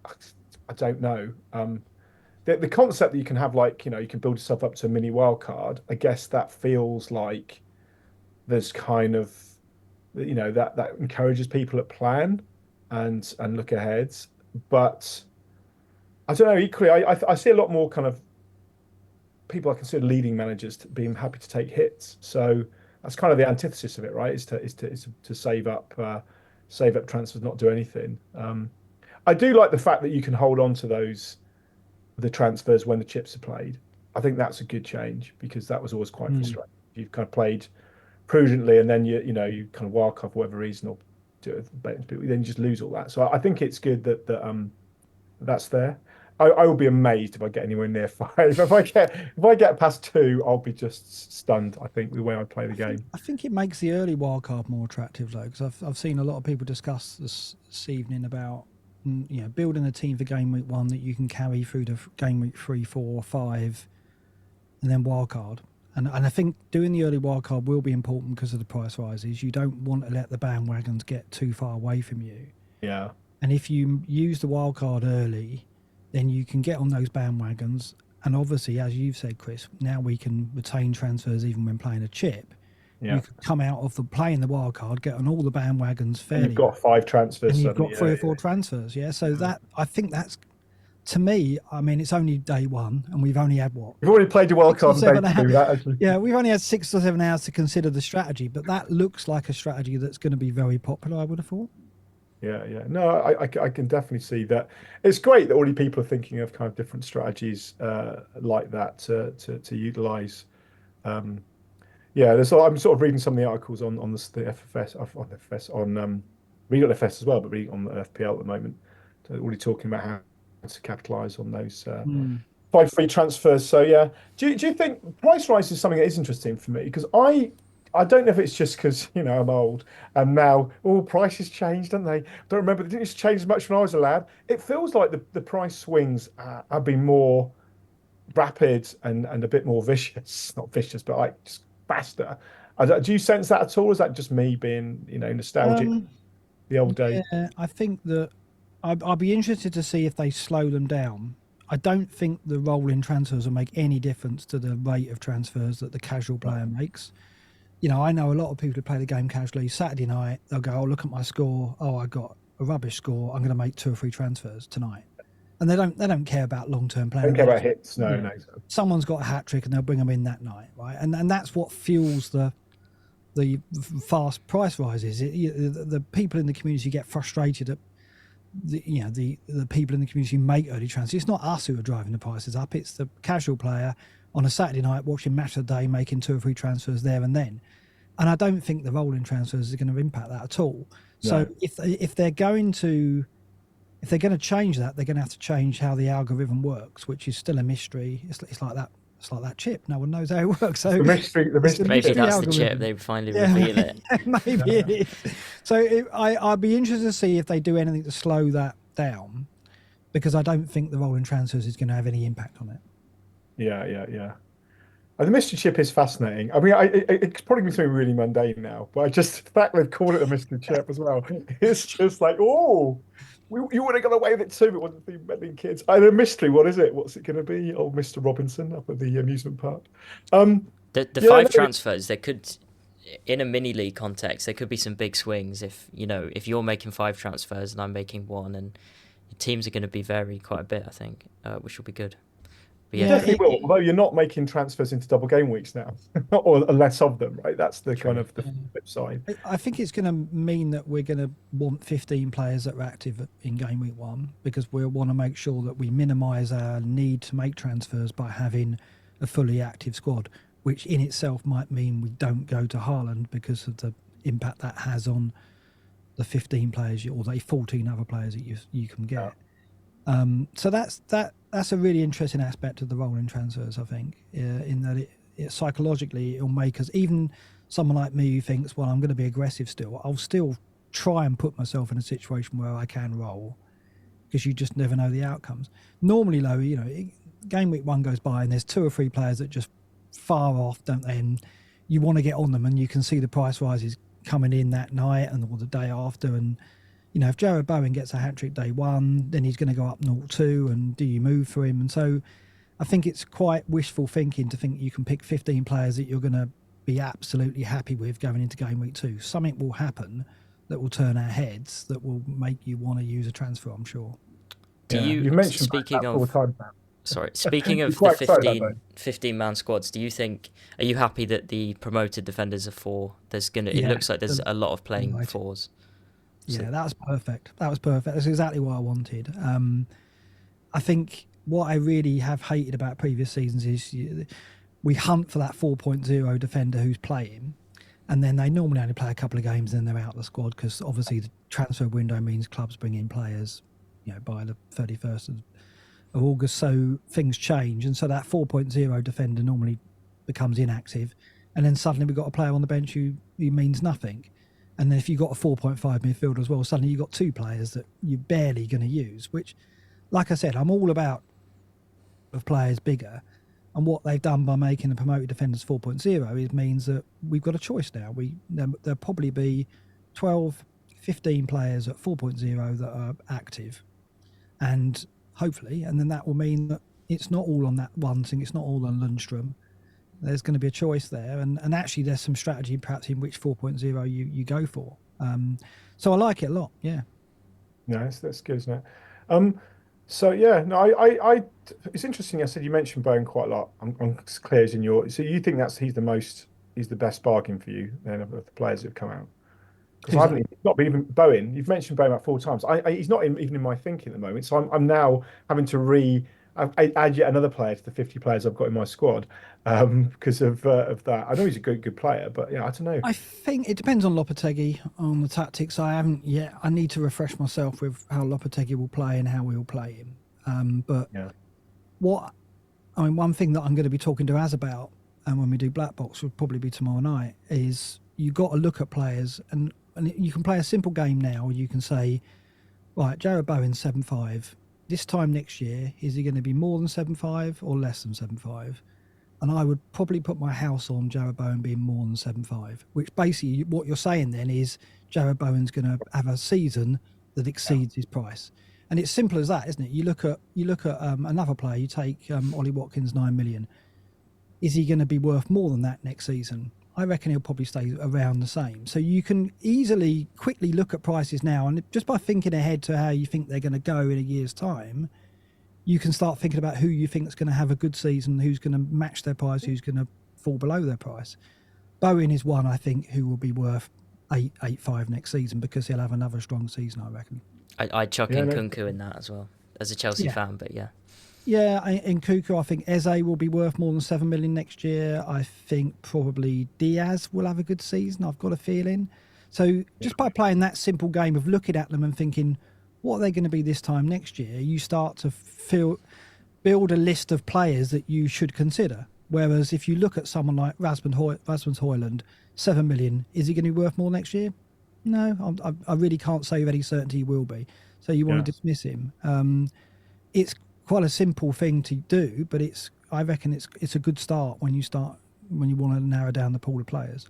I don't know. The concept that you can have, like, you can build yourself up to a mini wildcard, I guess that feels like there's kind of, that encourages people to plan and look ahead. But I don't know, equally, I see a lot more kind of people I consider leading managers being happy to take hits. So that's kind of the antithesis of it, right? Is to save up transfers, not do anything. I do like the fact that you can hold on to the transfers when the chips are played. I think that's a good change, because that was always quite frustrating. You've kind of played prudently, and then you kind of wild card for whatever reason, or do it, then you just lose all that. So I think it's good that that's there. I will be amazed if I get anywhere near 5. If I get past 2, I'll be just stunned, I think, the way I play the game.
I think it makes the early wildcard more attractive, though, because I've seen a lot of people discuss this evening about building a team for game week 1 that you can carry through to game week 3, 4, 5, and then wildcard. And I think doing the early wildcard will be important because of the price rises. You don't want to let the bandwagons get too far away from you.
Yeah.
And if you use the wildcard early, then you can get on those bandwagons. And obviously, as you've said, Chris, now we can retain transfers even when playing a chip.
Yeah.
You could come out of playing the wild card, get on all the bandwagons fairly.
And you've got 5 transfers.
And you've got 3 or 4 transfers, yeah. So that, I think that's, to me, I mean, it's only day 1, and we've only had what?
We've already played your wild card on day 2. Actually.
Yeah, we've only had 6 or 7 hours to consider the strategy, but that looks like a strategy that's going to be very popular, I would have thought.
Yeah. No, I can definitely see that. It's great that already people are thinking of kind of different strategies like that to utilize. I'm sort of reading some of the articles on the FFS on reading on FS as well, but reading on the FPL at the moment. So already talking about how to capitalize on those 5 free transfers. So yeah, do you think price rise is something that is interesting for me? Because I don't know if it's just because I'm old and now all prices changed, don't they? Don't remember, they didn't just change as much when I was a lad. It feels like the price swings have been more rapid and a bit more vicious. Not vicious, but like just faster. Do you sense that at all? Is that just me being nostalgic, the old days?
Yeah, I think that I'd be interested to see if they slow them down. I don't think the rolling transfers will make any difference to the rate of transfers that the casual player makes. I know a lot of people who play the game casually. Saturday night, they'll go, "Oh, look at my score. Oh, I got a rubbish score. I'm going to make 2 or 3 transfers tonight." And they don't care about long-term playing.
They don't care about hits. No.
Someone's got a hat trick, and they'll bring them in that night, right? And that's what fuels the fast price rises. The people in the community get frustrated at the people in the community who make early transfers. It's not us who are driving the prices up. It's the casual player on a Saturday night watching Match of the Day making 2 or 3 transfers there and then. And I don't think the rolling transfers are going to impact that at all. So if they're going to change that, they're going to have to change how the algorithm works, which is still a mystery. It's like that. It's like that chip. No one knows how it works. So
the mystery
maybe that's the chip. They finally reveal it.
Maybe it is. So I'd be interested to see if they do anything to slow that down, because I don't think the rolling transfers is going to have any impact on it.
Yeah. The mystery chip is fascinating. I mean, it's probably going to be really mundane now, but the fact they've called it a mystery chip as well, it's just like, you would have got away with it too, but it wasn't for meddling kids. The mystery, what is it? What's it going to be? Old Mr. Robinson up at the amusement park.
The 5 transfers, there could, in a mini league context, there could be some big swings if you're making 5 transfers and I'm making 1, and teams are going to be vary quite a bit, I think, which will be good.
You definitely will, although you're not making transfers into double game weeks now, or less of them, right? That's the kind of the flip side.
I think it's going to mean that we're going to want 15 players that are active in game week 1, because we'll want to make sure that we minimise our need to make transfers by having a fully active squad, which in itself might mean we don't go to Haaland because of the impact that has on the 15 players or the 14 other players that you can get. So that's a really interesting aspect of the rolling transfers, I think, in that it psychologically it'll make us, even someone like me who thinks, well, I'm going to be aggressive still, I'll still try and put myself in a situation where I can roll, because you just never know the outcomes. Normally, though, game week 1 goes by and there's 2 or 3 players that just far off, don't they? And you want to get on them, and you can see the price rises coming in that night and or the day after. And if Jared Bowen gets a hat-trick day 1, then he's going to go up 0-2, and do you move for him? And so I think it's quite wishful thinking to think you can pick 15 players that you're going to be absolutely happy with going into game week 2. Something will happen that will turn our heads, that will make you want to use a transfer, I'm sure.
You've mentioned
speaking of
4 times now.
Sorry, speaking of
quite
the 15 man squads, are you happy that the promoted defenders are 4? It looks like there's a lot of playing 4s.
So. Yeah, that was perfect. That's exactly what I wanted. I think what I really have hated about previous seasons is we hunt for that 4.0 defender who's playing, and then they normally only play a couple of games and then they're out of the squad, because obviously the transfer window means clubs bring in players, by the 31st of August, so things change, and so that 4.0 defender normally becomes inactive, and then suddenly we've got a player on the bench who means nothing. And then if you've got a 4.5 midfielder as well, suddenly you've got 2 players that you're barely going to use, which, like I said, I'm all about of players bigger. And what they've done by making the promoted defenders 4.0 means that we've got a choice now. There'll probably be 12, 15 players at 4.0 that are active, and hopefully, and then that will mean that it's not all on that one thing, it's not all on Lundstrom. There's going to be a choice there, and actually there's some strategy perhaps in which 4.0 you go for. So I like it a lot. Yeah.
No, that's good, isn't it? So yeah, no, I it's interesting. I said you mentioned Bowen quite a lot. I'm clear as in so you think he's the best bargain for you then of the players that have come out? Because I haven't not been even Bowen. You've mentioned Bowen about 4 times. He's not even in my thinking at the moment. So I'm now having to add yet another player to the 50 players I've got in my squad because of that. I know he's a good player, but I don't know.
I think it depends on Lopetegui, on the tactics. I haven't yet. I need to refresh myself with how Lopetegui will play and how we'll play him. But one thing that I'm going to be talking to Az about, and when we do Black Box, would probably be tomorrow night, is you've got to look at players, and you can play a simple game now. You can say, right, Jared Bowen 7.5. This time next year, is he going to be more than 7.5 or less than 7.5? And I would probably put my house on Jared Bowen being more than 7.5, which basically what you're saying then is Jared Bowen's going to have a season that exceeds his price. And it's simple as that, isn't it? You look at another player. You take Ollie Watkins, 9 million. Is he going to be worth more than that next season? I reckon he'll probably stay around the same. So you can quickly look at prices now, and just by thinking ahead to how you think they're going to go in a year's time, you can start thinking about who you think is going to have a good season, who's going to match their price, who's going to fall below their price. Bowen is one, I think, who will be worth 8.5 next season, because he'll have another strong season, I reckon.
I'd chuck in Kunku in that as well, as a Chelsea fan, but yeah.
Yeah, in Kuku, I think Eze will be worth more than 7 million next year. I think probably Diaz will have a good season. I've got a feeling. So just by playing that simple game of looking at them and thinking, what are they going to be this time next year? You start to build a list of players that you should consider. Whereas if you look at someone like Rasmus Haaland, 7 million, is he going to be worth more next year? No, I really can't say with any certainty he will be. So you want to dismiss him. It's quite a simple thing to do, but I reckon it's a good start when you want to narrow down the pool of players.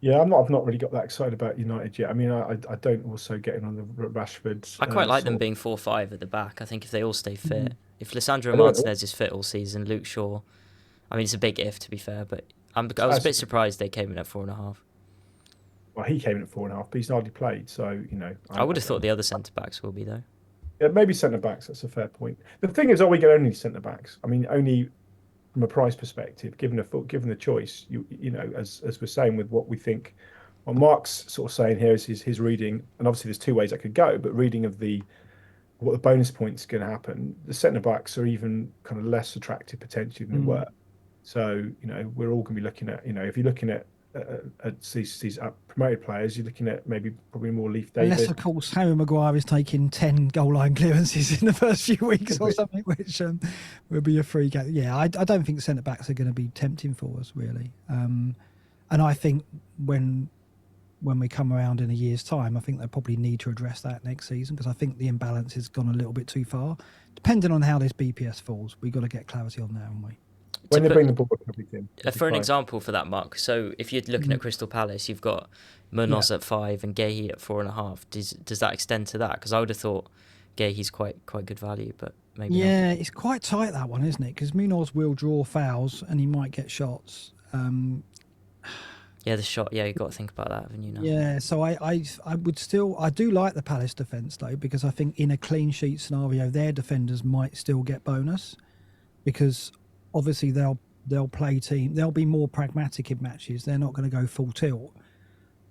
Yeah, I've not really got that excited about United yet. I mean, I don't also get in on the Rashfords.
I quite like them being 4-5 at the back. I think if they all stay fit, if Lissandro Martinez is fit all season, Luke Shaw, I mean, it's a big if to be fair, but I was a bit surprised they came in at 4.5.
Well, he came in at 4.5, but he's hardly played, so
I would have thought the other centre backs will be though.
Yeah, maybe centre backs. That's a fair point. The thing is, are we going to only centre backs? I mean, only from a price perspective, given the choice, as we're saying with what we think, what Mark's sort of saying here is his reading, and obviously there's 2 ways that could go, but reading of what the bonus points going to happen, the centre backs are even kind of less attractive potentially than they were. So we're all going to be looking at, if you're looking at these promoted players, you're looking at probably more Leaf
Unless,
David.
of course, Harry Maguire is taking 10 goal line clearances in the first few weeks or something, which will be a free game. Yeah, I don't think centre backs are going to be tempting for us, really. And I think when we come around in a year's time, I think they probably need to address that next season, because I think the imbalance has gone a little bit too far. Depending on how this BPS falls, we've got to get clarity on that, haven't we?
When they bring the ball back, everything.
For an example for that, Mark, so if you're looking at Crystal Palace, you've got Munoz at 5 and Guehi at 4.5. Does that extend to that? Because I would have thought Guehi's quite good value, but maybe not.
Yeah, it's quite tight, that one, isn't it? Because Munoz will draw fouls and he might get shots.
Yeah, the shot. Yeah, you've got to think about that, haven't you? Now?
Yeah, so I do like the Palace defence, though, because I think in a clean sheet scenario, their defenders might still get bonus, because obviously they'll play team. They'll be more pragmatic in matches. They're not going to go full tilt.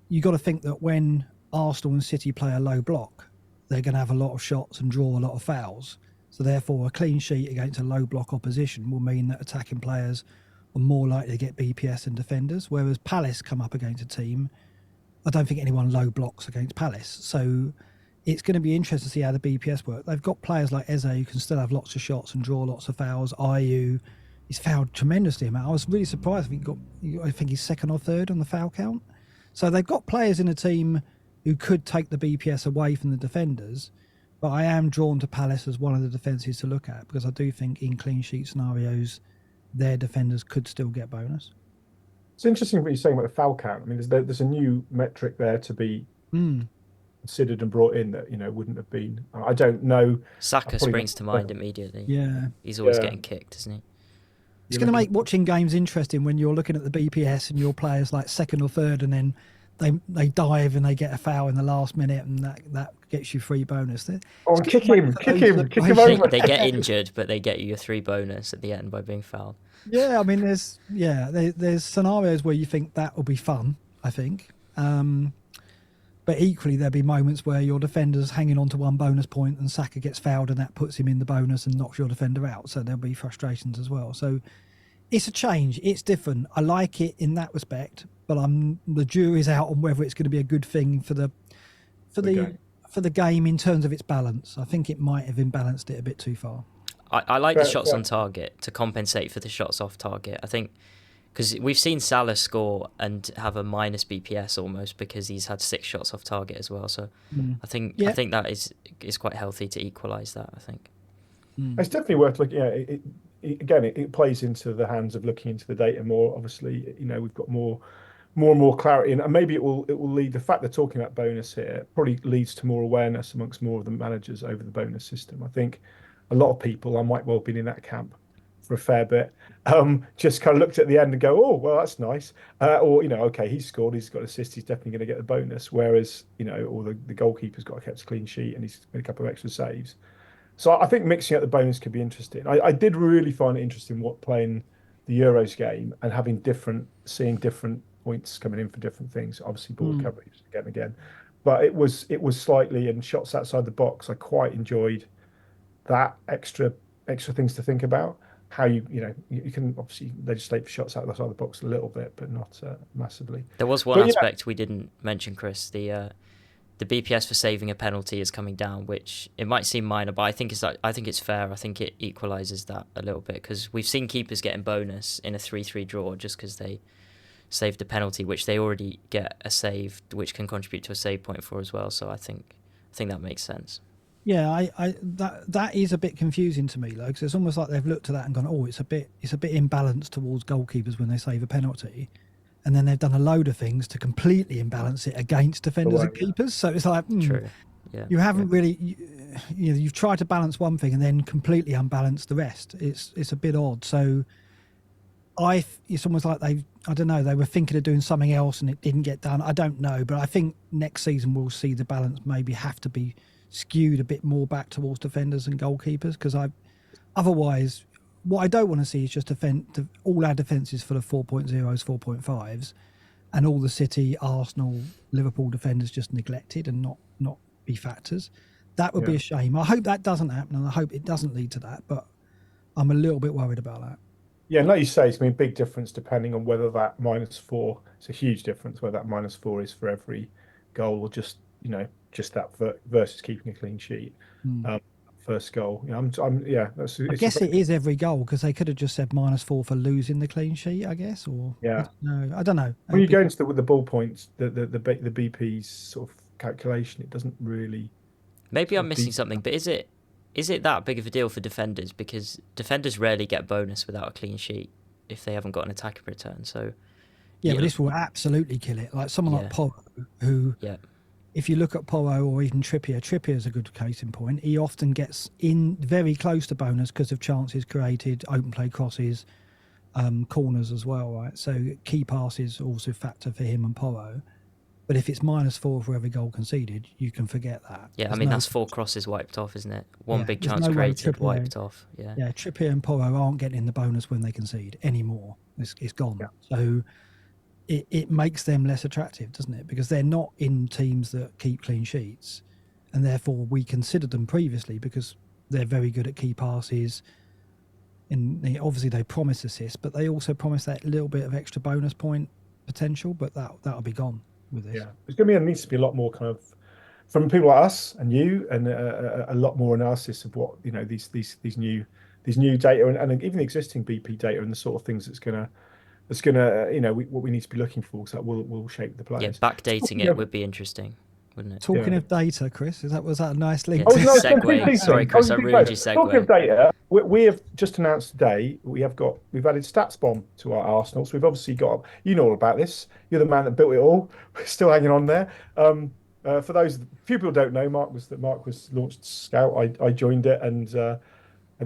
You got to think that when Arsenal and City play a low block, they're going to have a lot of shots and draw a lot of fouls. So therefore, a clean sheet against a low block opposition will mean that attacking players are more likely to get BPS than defenders. Whereas Palace come up against a team, I don't think anyone low blocks against Palace. So it's going to be interesting to see how the BPS work. They've got players like Eze who can still have lots of shots and draw lots of fouls. Ayew, he's fouled tremendously. I was really surprised. I think he's second or third on the foul count. So they've got players in a team who could take the BPS away from the defenders. But I am drawn to Palace as one of the defences to look at, because I do think in clean sheet scenarios, their defenders could still get bonus.
It's interesting what you're saying about the foul count. I mean, there's a new metric there to be considered and brought in that wouldn't have been. I don't know.
Saka springs to mind immediately.
Yeah,
he's always getting kicked, isn't he?
It's going to make watching games interesting when you're looking at the BPS and your players like second or third, and then they dive and they get a foul in the last minute, and that gets you free bonus.
Kick him over.
They get injured, but they get you a 3 bonus at the end by being fouled.
Yeah, I mean, there's scenarios where you think that will be fun, I think. But equally, there'll be moments where your defender's hanging on to 1 bonus point and Saka gets fouled and that puts him in the bonus and knocks your defender out. So there'll be frustrations as well. So it's a change. It's different. I like it in that respect, but the jury's out on whether it's going to be a good thing for the game in terms of its balance. I think it might have imbalanced it a bit too far.
I like the shots on target to compensate for the shots off target. I think because we've seen Salah score and have a minus BPS almost because he's had 6 shots off target as well. So I think that is quite healthy to equalise that. I think
it's definitely worth looking at. It plays into the hands of looking into the data more. Obviously, we've got more and more clarity, and maybe it will lead. The fact they're talking about bonus here probably leads to more awareness amongst more of the managers over the bonus system. I think a lot of people, I might well have been in that camp for a fair bit, just kind of looked at the end and go, oh, well, that's nice. Or, okay, he's scored, he's got an assist, he's definitely going to get the bonus. Whereas, or the goalkeeper's got a kept clean sheet and he's made a couple of extra saves. So I think mixing up the bonus could be interesting. I did really find it interesting playing the Euros game and seeing different points coming in for different things. Obviously, ball recovery again. But it was slightly, and shots outside the box, I quite enjoyed that extra things to think about. How you can obviously legislate for shots outside the box a little bit, but not massively.
There was one aspect we didn't mention, Chris. The BPS for saving a penalty is coming down, which it might seem minor, but I think it's fair. I think it equalises that a little bit, because we've seen keepers getting bonus in a 3-3 draw just because they saved a penalty, which they already get a save, which can contribute to a save point for as well. So I think that makes sense.
Yeah, that is a bit confusing to me, though, because it's almost like they've looked at that and gone, "Oh, it's a bit imbalanced towards goalkeepers when they save a penalty," and then they've done a load of things to completely imbalance it against defenders and keepers. So it's like,
true, yeah, you
haven't really, you've tried to balance one thing and then completely unbalance the rest. It's a bit odd. So it's almost like they were thinking of doing something else and it didn't get done. I don't know, but I think next season we'll see the balance maybe have to be skewed a bit more back towards defenders and goalkeepers, because otherwise what I don't want to see is just all our defences full of 4.0s, 4.5s, and all the City, Arsenal, Liverpool defenders just neglected and not be factors. That would be a shame. I hope that doesn't happen, and I hope it doesn't lead to that, but I'm a little bit worried about that.
Yeah, and like you say, it's going to be a big difference depending on whether that -4, it's a huge difference whether that -4 is for every goal or just, just that versus keeping a clean sheet.
Hmm.
First goal. Yeah,
I
it's a
guess
very,
it is every goal because they could have just said -4 for losing the clean sheet, I guess, or
yeah.
I don't know.
When you go into with the ball points, the BP's sort of calculation, it doesn't really
Maybe
sort
I'm
of
missing something, but is it that big of a deal for defenders? Because defenders rarely get bonus without a clean sheet if they haven't got an attacking return. So
Yeah,
yeah,
but this will absolutely kill it. Like someone like
yeah,
Porro, who,
yeah,
if you look at Porro or even Trippier is a good case in point. He often gets in very close to bonus because of chances created, open play crosses, corners as well, right? So key passes also factor for him and Porro. But if it's -4 for every goal conceded, you can forget that.
yeah. I
There's
mean,
no,
that's 4 crosses wiped off, isn't it? One
yeah,
big
there's
chance
no way
created
Trippier,
wiped off. Yeah,
yeah, Trippier and Porro aren't getting the bonus when they concede anymore. It's gone.
Yeah.
So it makes them less attractive, doesn't it? Because they're not in teams that keep clean sheets, and therefore we considered them previously because they're very good at key passes. And obviously they promise assists, but they also promise that little bit of extra bonus point potential. But that'll be gone with this.
Yeah. There needs to be a lot more kind of from people like us and you, and a lot more analysis of what these new data and even the existing BP data and the sort of things what we need to be looking for, so that will shape the
yeah.
players.
Backdating it would be interesting, wouldn't it?
Talking
Yeah.
of data, Chris, was that a nice link?
Yeah,
Oh no,
segue. Sorry, Chris, I ruined your
Talking of
segue.
data, we have just announced today we've added StatsBomb to our arsenal. So we've obviously got, all about this. You're the man that built it all. We're still hanging on there. For those few people don't know, Mark was launched Scout. I joined it, and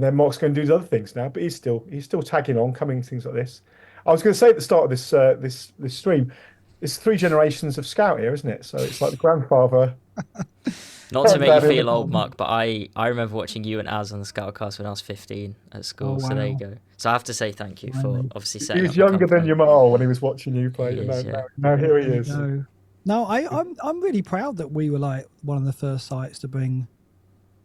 then Mark's going to do his other things now. But he's still tagging on, coming things like this. I was going to say at the start of this stream, it's 3 generations of Scout here, isn't it? So it's like the grandfather.
Not to make you feel old,
on.
Mark, but I remember watching you and Az on the Scoutcast when I was 15 at school.
Oh,
So there you
wow.
go. So I have to say thank you for
Finally.
obviously
He
setting
was
up the
younger than
company.
Yamal when he was watching you play.
He is, yeah.
Now here he
There you
is.
go. No, I'm really proud that we were like one of the first sites to bring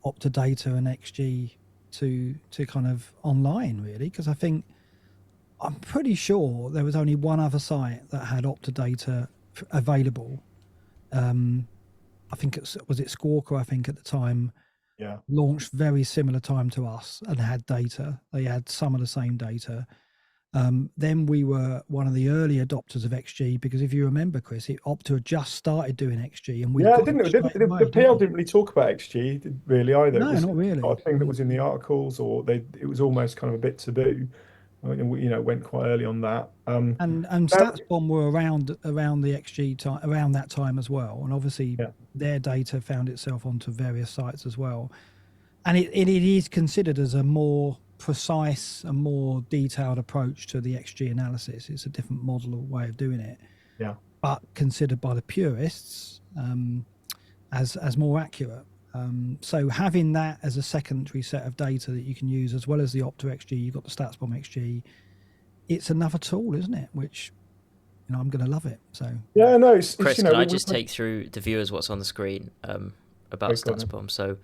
Opta Data and XG to kind of online, really, because I'm pretty sure there was only one other site that had Opta Data available. I think it was Squawker, I think at the time,
Yeah.
launched very similar time to us and had data. They had some of the same data. Then we were one of the early adopters of XG because if you remember, Chris, Opta had just started doing XG, and we
Yeah,
got
didn't it?
straight away,
The PL didn't really talk about XG really either.
No,
It was
not really.
not a thing that was in the articles, or it was almost kind of a bit taboo. Went quite early on that.
And StatsBomb were around the XG time around that time as well, and obviously their data found itself onto various sites as well, and it is considered as a more precise and more detailed approach to the XG analysis. It's a different model or way of doing it, but considered by the purists as more accurate. So having that as a secondary set of data that you can use as well as the Opta XG, you've got the StatsBomb XG. It's another tool, isn't it? Which I'm going to love it. So
yeah, no,
Chris, can I just take through the viewers what's on the screen about StatsBomb? So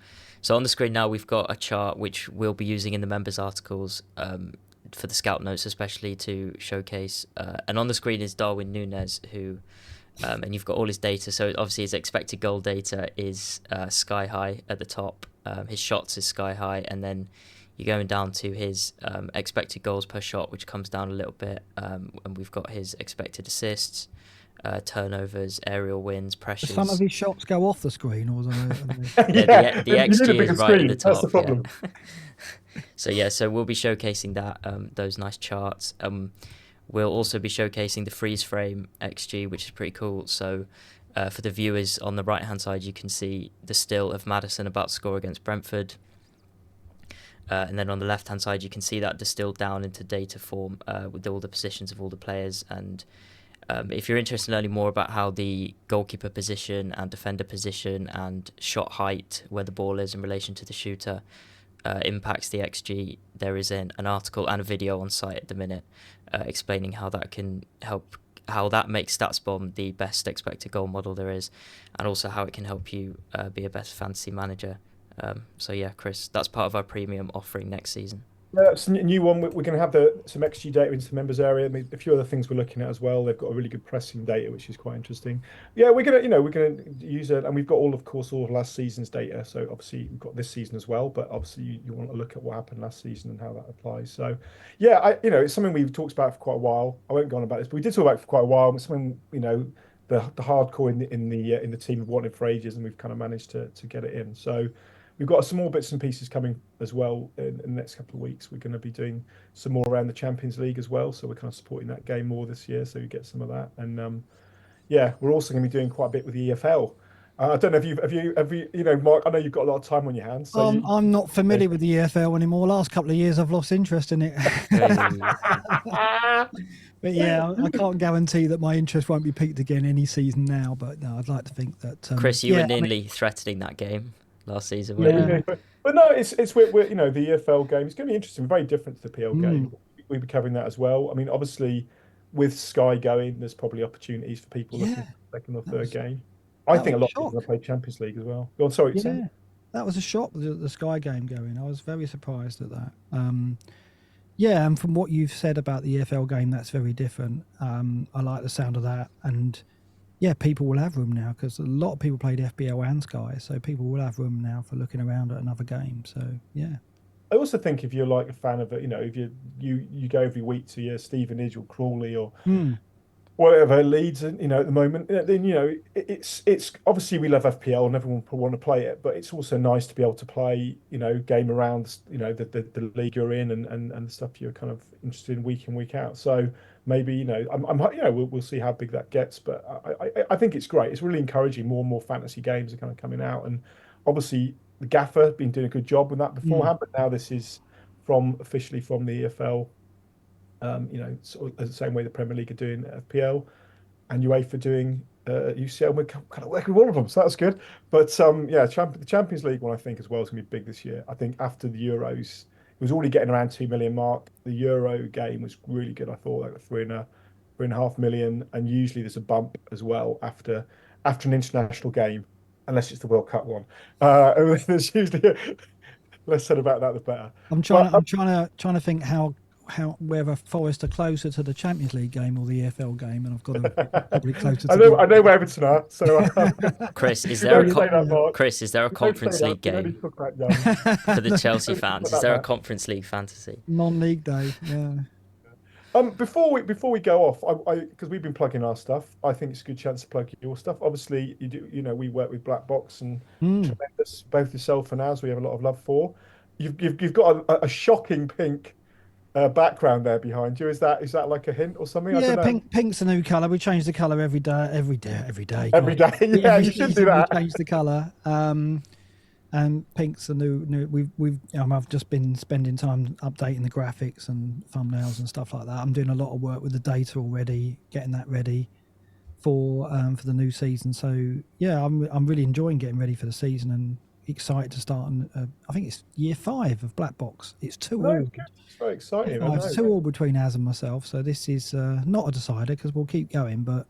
on the screen now we've got a chart which we'll be using in the members articles for the Scout notes, especially to showcase. And on the screen is Darwin Núñez, who. And you've got all his data. So obviously his expected goal data is sky high at the top. His shots is sky high, and then you're going down to his expected goals per shot, which comes down a little bit. And we've got his expected assists, turnovers, aerial wins, pressures.
Some of his shots go off the screen, or
the XG is right at the top.
That's the problem.
Yeah. So we'll be showcasing that those nice charts. We'll also be showcasing the freeze frame XG, which is pretty cool. So for the viewers on the right-hand side, you can see the still of Maddison about to score against Brentford. And then on the left-hand side, you can see that distilled down into data form with all the positions of all the players. And if you're interested in learning more about how the goalkeeper position and defender position and shot height, where the ball is in relation to the shooter, impacts the XG, there is an article and a video on site at the minute explaining how that can help, how that makes StatsBomb the best expected goal model there is, and also how it can help you be a better fantasy manager. So yeah, Chris, that's part of our premium offering next season.
Yeah, that's a new one. We're going to have some XG data into the members area. I mean, a few other things we're looking at as well. They've got a really good pressing data, which is quite interesting. Yeah, we're gonna use it, and we've got of course, all of last season's data. So obviously we've got this season as well, but obviously you want to look at what happened last season and how that applies. So, yeah, it's something we've talked about for quite a while. I won't go on about this, but we did talk about it for quite a while. It's something the hardcore in the team have wanted for ages, and we've kind of managed to get it in. So. We've got some more bits and pieces coming as well in the next couple of weeks. We're going to be doing some more around the Champions League as well. So we're kind of supporting that game more this year. So you get some of that. And yeah, we're also going to be doing quite a bit with the EFL. I don't know if Mark, I know you've got a lot of time on your hands. So
I'm not familiar with the EFL anymore. Last couple of years, I've lost interest in it. But yeah, I can't guarantee that my interest won't be peaked again any season now. But no, I'd like to think that.
Chris, you were nearly threatening that game last season,
yeah,
weren't you?
but no, we're the EFL game is going to be interesting, very different to the PL game. We'll be covering that as well. I mean, obviously, with Sky going, there's probably opportunities for people looking for the second or third game. I think a lot of people are going to play Champions League as well. Go on, sorry.
Yeah, that was a shock, the Sky game going. I was very surprised at that. Yeah, and from what you've said about the EFL game, that's very different. I like the sound of that, and yeah, people will have room now because a lot of people played FPL and Sky, so people will have room now for looking around at another game. So yeah.
I also think if you're like a fan of it, if you go every week to your Stevenage or Crawley or whatever Leeds, at the moment, then it's obviously we love FPL and everyone will want to play it, but it's also nice to be able to play game around the league you're in and the stuff you're kind of interested in week in week out. So maybe we'll see how big that gets, but I think it's great. It's really encouraging. More and more fantasy games are kind of coming out, and obviously the gaffer been doing a good job with that beforehand, but now this is officially from the EFL. Sort of the same way the Premier League are doing FPL and UEFA doing UCL. We're kind of working with all of them, so that's good. But yeah, the Champions League one I think as well is going to be big this year. I think after the Euros, it was already getting around 2 million mark. The Euro game was really good. I thought like 3.5 million, and usually there's a bump as well after an international game, unless it's the World Cup one. There's usually less said about that, the better.
I'm trying to think how whether Forest are closer to the Champions League game or the EFL game, and I've got them probably closer.
I know where Everton are. So,
Chris, is there a Conference League game for the Chelsea fans? Is there a Conference League fantasy?
Non-league day, yeah.
Before we go off, because we've been plugging our stuff, I think it's a good chance to plug your stuff. Obviously, you do. We work with Black Box and tremendous, both yourself and us. We have a lot of love for. You've got a shocking pink background there behind you. Is that like a hint or something?
Yeah, pink's a new colour. We change the colour every day. Every day.
Yeah, you should do that.
We change the colour. And pink's the new. I've just been spending time updating the graphics and thumbnails and stuff like that. I'm doing a lot of work with the data already, getting that ready for the new season. So yeah, I'm really enjoying getting ready for the season and excited to start. I think it's year 5 of Black Box. It's 2 all.
It's very exciting.
It's 2 all between Az and myself. So this is not a decider because we'll keep going. But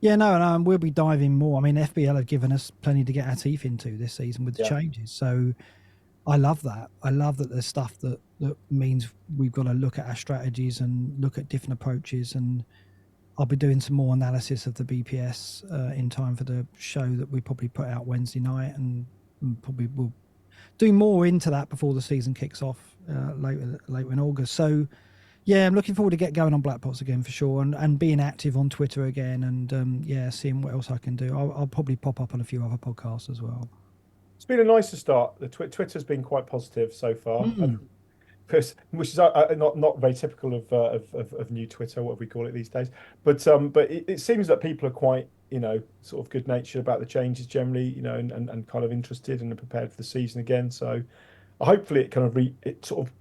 yeah, no, we'll be diving more. I mean, FBL have given us plenty to get our teeth into this season with the changes. So I love that. I love that there's stuff that means we've got to look at our strategies and look at different approaches. And I'll be doing some more analysis of the BPS in time for the show that we probably put out Wednesday night, and probably we'll do more into that before the season kicks off later in August. So yeah, I'm looking forward to get going on Black Box again for sure, and being active on Twitter again, and seeing what else I can do. I'll probably pop up on a few other podcasts as well.
It's been a nice start. The Twitter's been quite positive so far, which is not very typical of new Twitter, what we call it these days. But it seems that people are quite sort of good natured about the changes generally, and kind of interested and prepared for the season again. So hopefully it kind of it sort of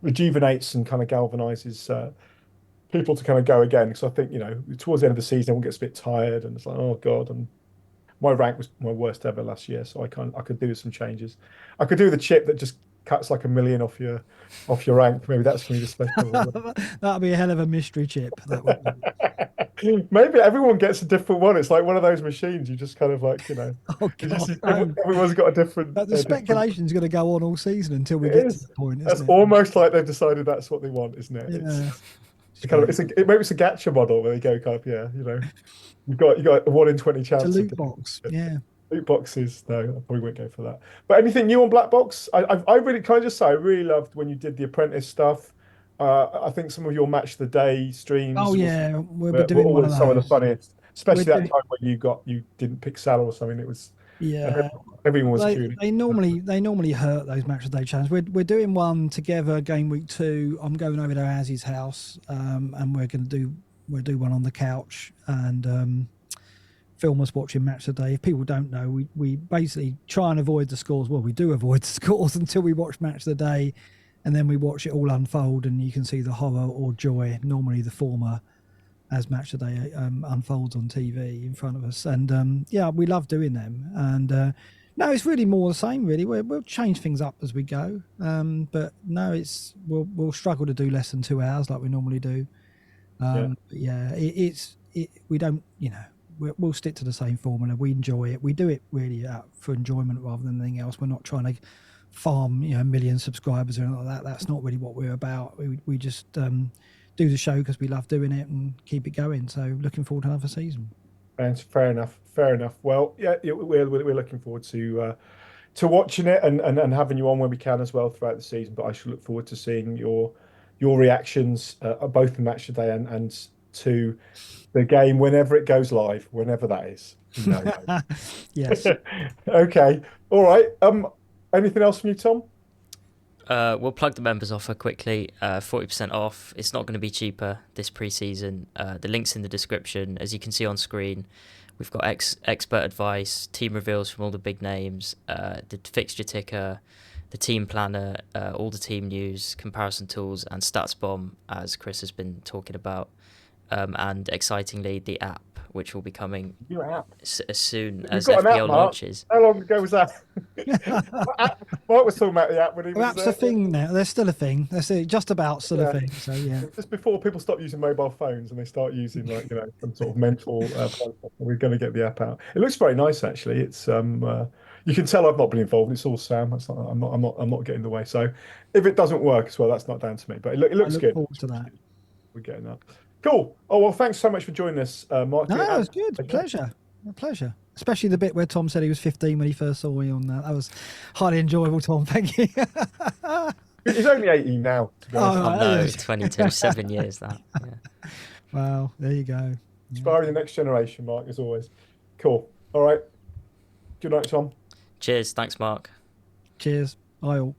rejuvenates and kind of galvanizes people to kind of go again. Because I think towards the end of the season everyone gets a bit tired and it's like, oh god, and my rank was my worst ever last year, so I could do some changes. I could do the chip that just cuts like 1 million off your rank. Maybe that's going to be the special.
That'll be a hell of a mystery chip. That would be.
Maybe everyone gets a different one. It's like one of those machines. You just kind of like,
Oh God, no.
everyone's got a different.
But the speculation's going to go on all season until we
It
get to
is.
that point,
That's
isn't it?
almost like they've decided that's what they want, isn't it?
Yeah.
It's kind of maybe it's a gacha model where they go kind of you got a 1 in 20
It's a
chance of
loot box. Yeah.
loot boxes. No, I probably won't go for that. But anything new on Black Box? I really, can I just say I really loved when you did the Apprentice stuff. I think some of your match of the day streams
Oh yeah, we'll be
were
doing one of
always some of the
those.
funniest,
We're
especially that
doing,
time when you didn't pick Salah or something. It was and
yeah.
everyone was
They
tuning.
they normally hurt those match of the day challenges. We're doing one together game week 2. I'm going over to Azzy's house, and we'll do one on the couch and film us watching match of the day. If people don't know, we basically try and avoid the scores. Well, we do avoid the scores until we watch match of the day, and then we watch it all unfold, and you can see the horror or joy. Normally the former, as match of the day unfolds on TV in front of us. And yeah, we love doing them. And no, it's really more the same. Really, we'll change things up as we go. But no, we'll struggle to do less than 2 hours like we normally do. But yeah, we don't, we'll stick to the same formula. We enjoy it. We do it really for enjoyment rather than anything else. We're not trying to farm, a million subscribers or anything like that. That's not really what we're about. We just do the show because we love doing it and keep it going. So looking forward to another season.
And fair enough. Fair enough. Well, yeah, we're looking forward to watching it and having you on when we can as well throughout the season. But I should look forward to seeing your reactions both the match today and to the game whenever it goes live, whenever that is. No.
Yes.
Okay. All right. Anything else from you, Tom?
We'll plug the members offer quickly. 40% off. It's not going to be cheaper this pre-season. The link's in the description. As you can see on screen, we've got expert advice, team reveals from all the big names, the fixture ticker, the team planner, all the team news, comparison tools, and StatsBomb, as Chris has been talking about. And excitingly, the app, which will be coming as soon as FPL launches.
How long ago was that? Mark was talking about the app when he was
app's a thing now. They're still a thing. They're just about still a thing. So yeah.
Just before people stop using mobile phones and they start using some sort of mental we're going to get the app out. It looks very nice actually. It's you can tell I've not been involved. It's all Sam. I'm not getting in the way. So if it doesn't work as well, that's not down to me. But it looks good.
I look forward to that.
We're getting that. Cool. Oh, well, thanks so much for joining us, Mark.
No, that was good. A pleasure. Especially the bit where Tom said he was 15 when he first saw me on that. That was highly enjoyable, Tom. Thank you.
He's only 18 now, to be honest.
Oh, no, 22, 7 years that. Yeah.
Wow, there you go.
Inspiring the next generation, Mark, as always. Cool. All right. Good night, Tom.
Cheers. Thanks, Mark.
Cheers. Bye all.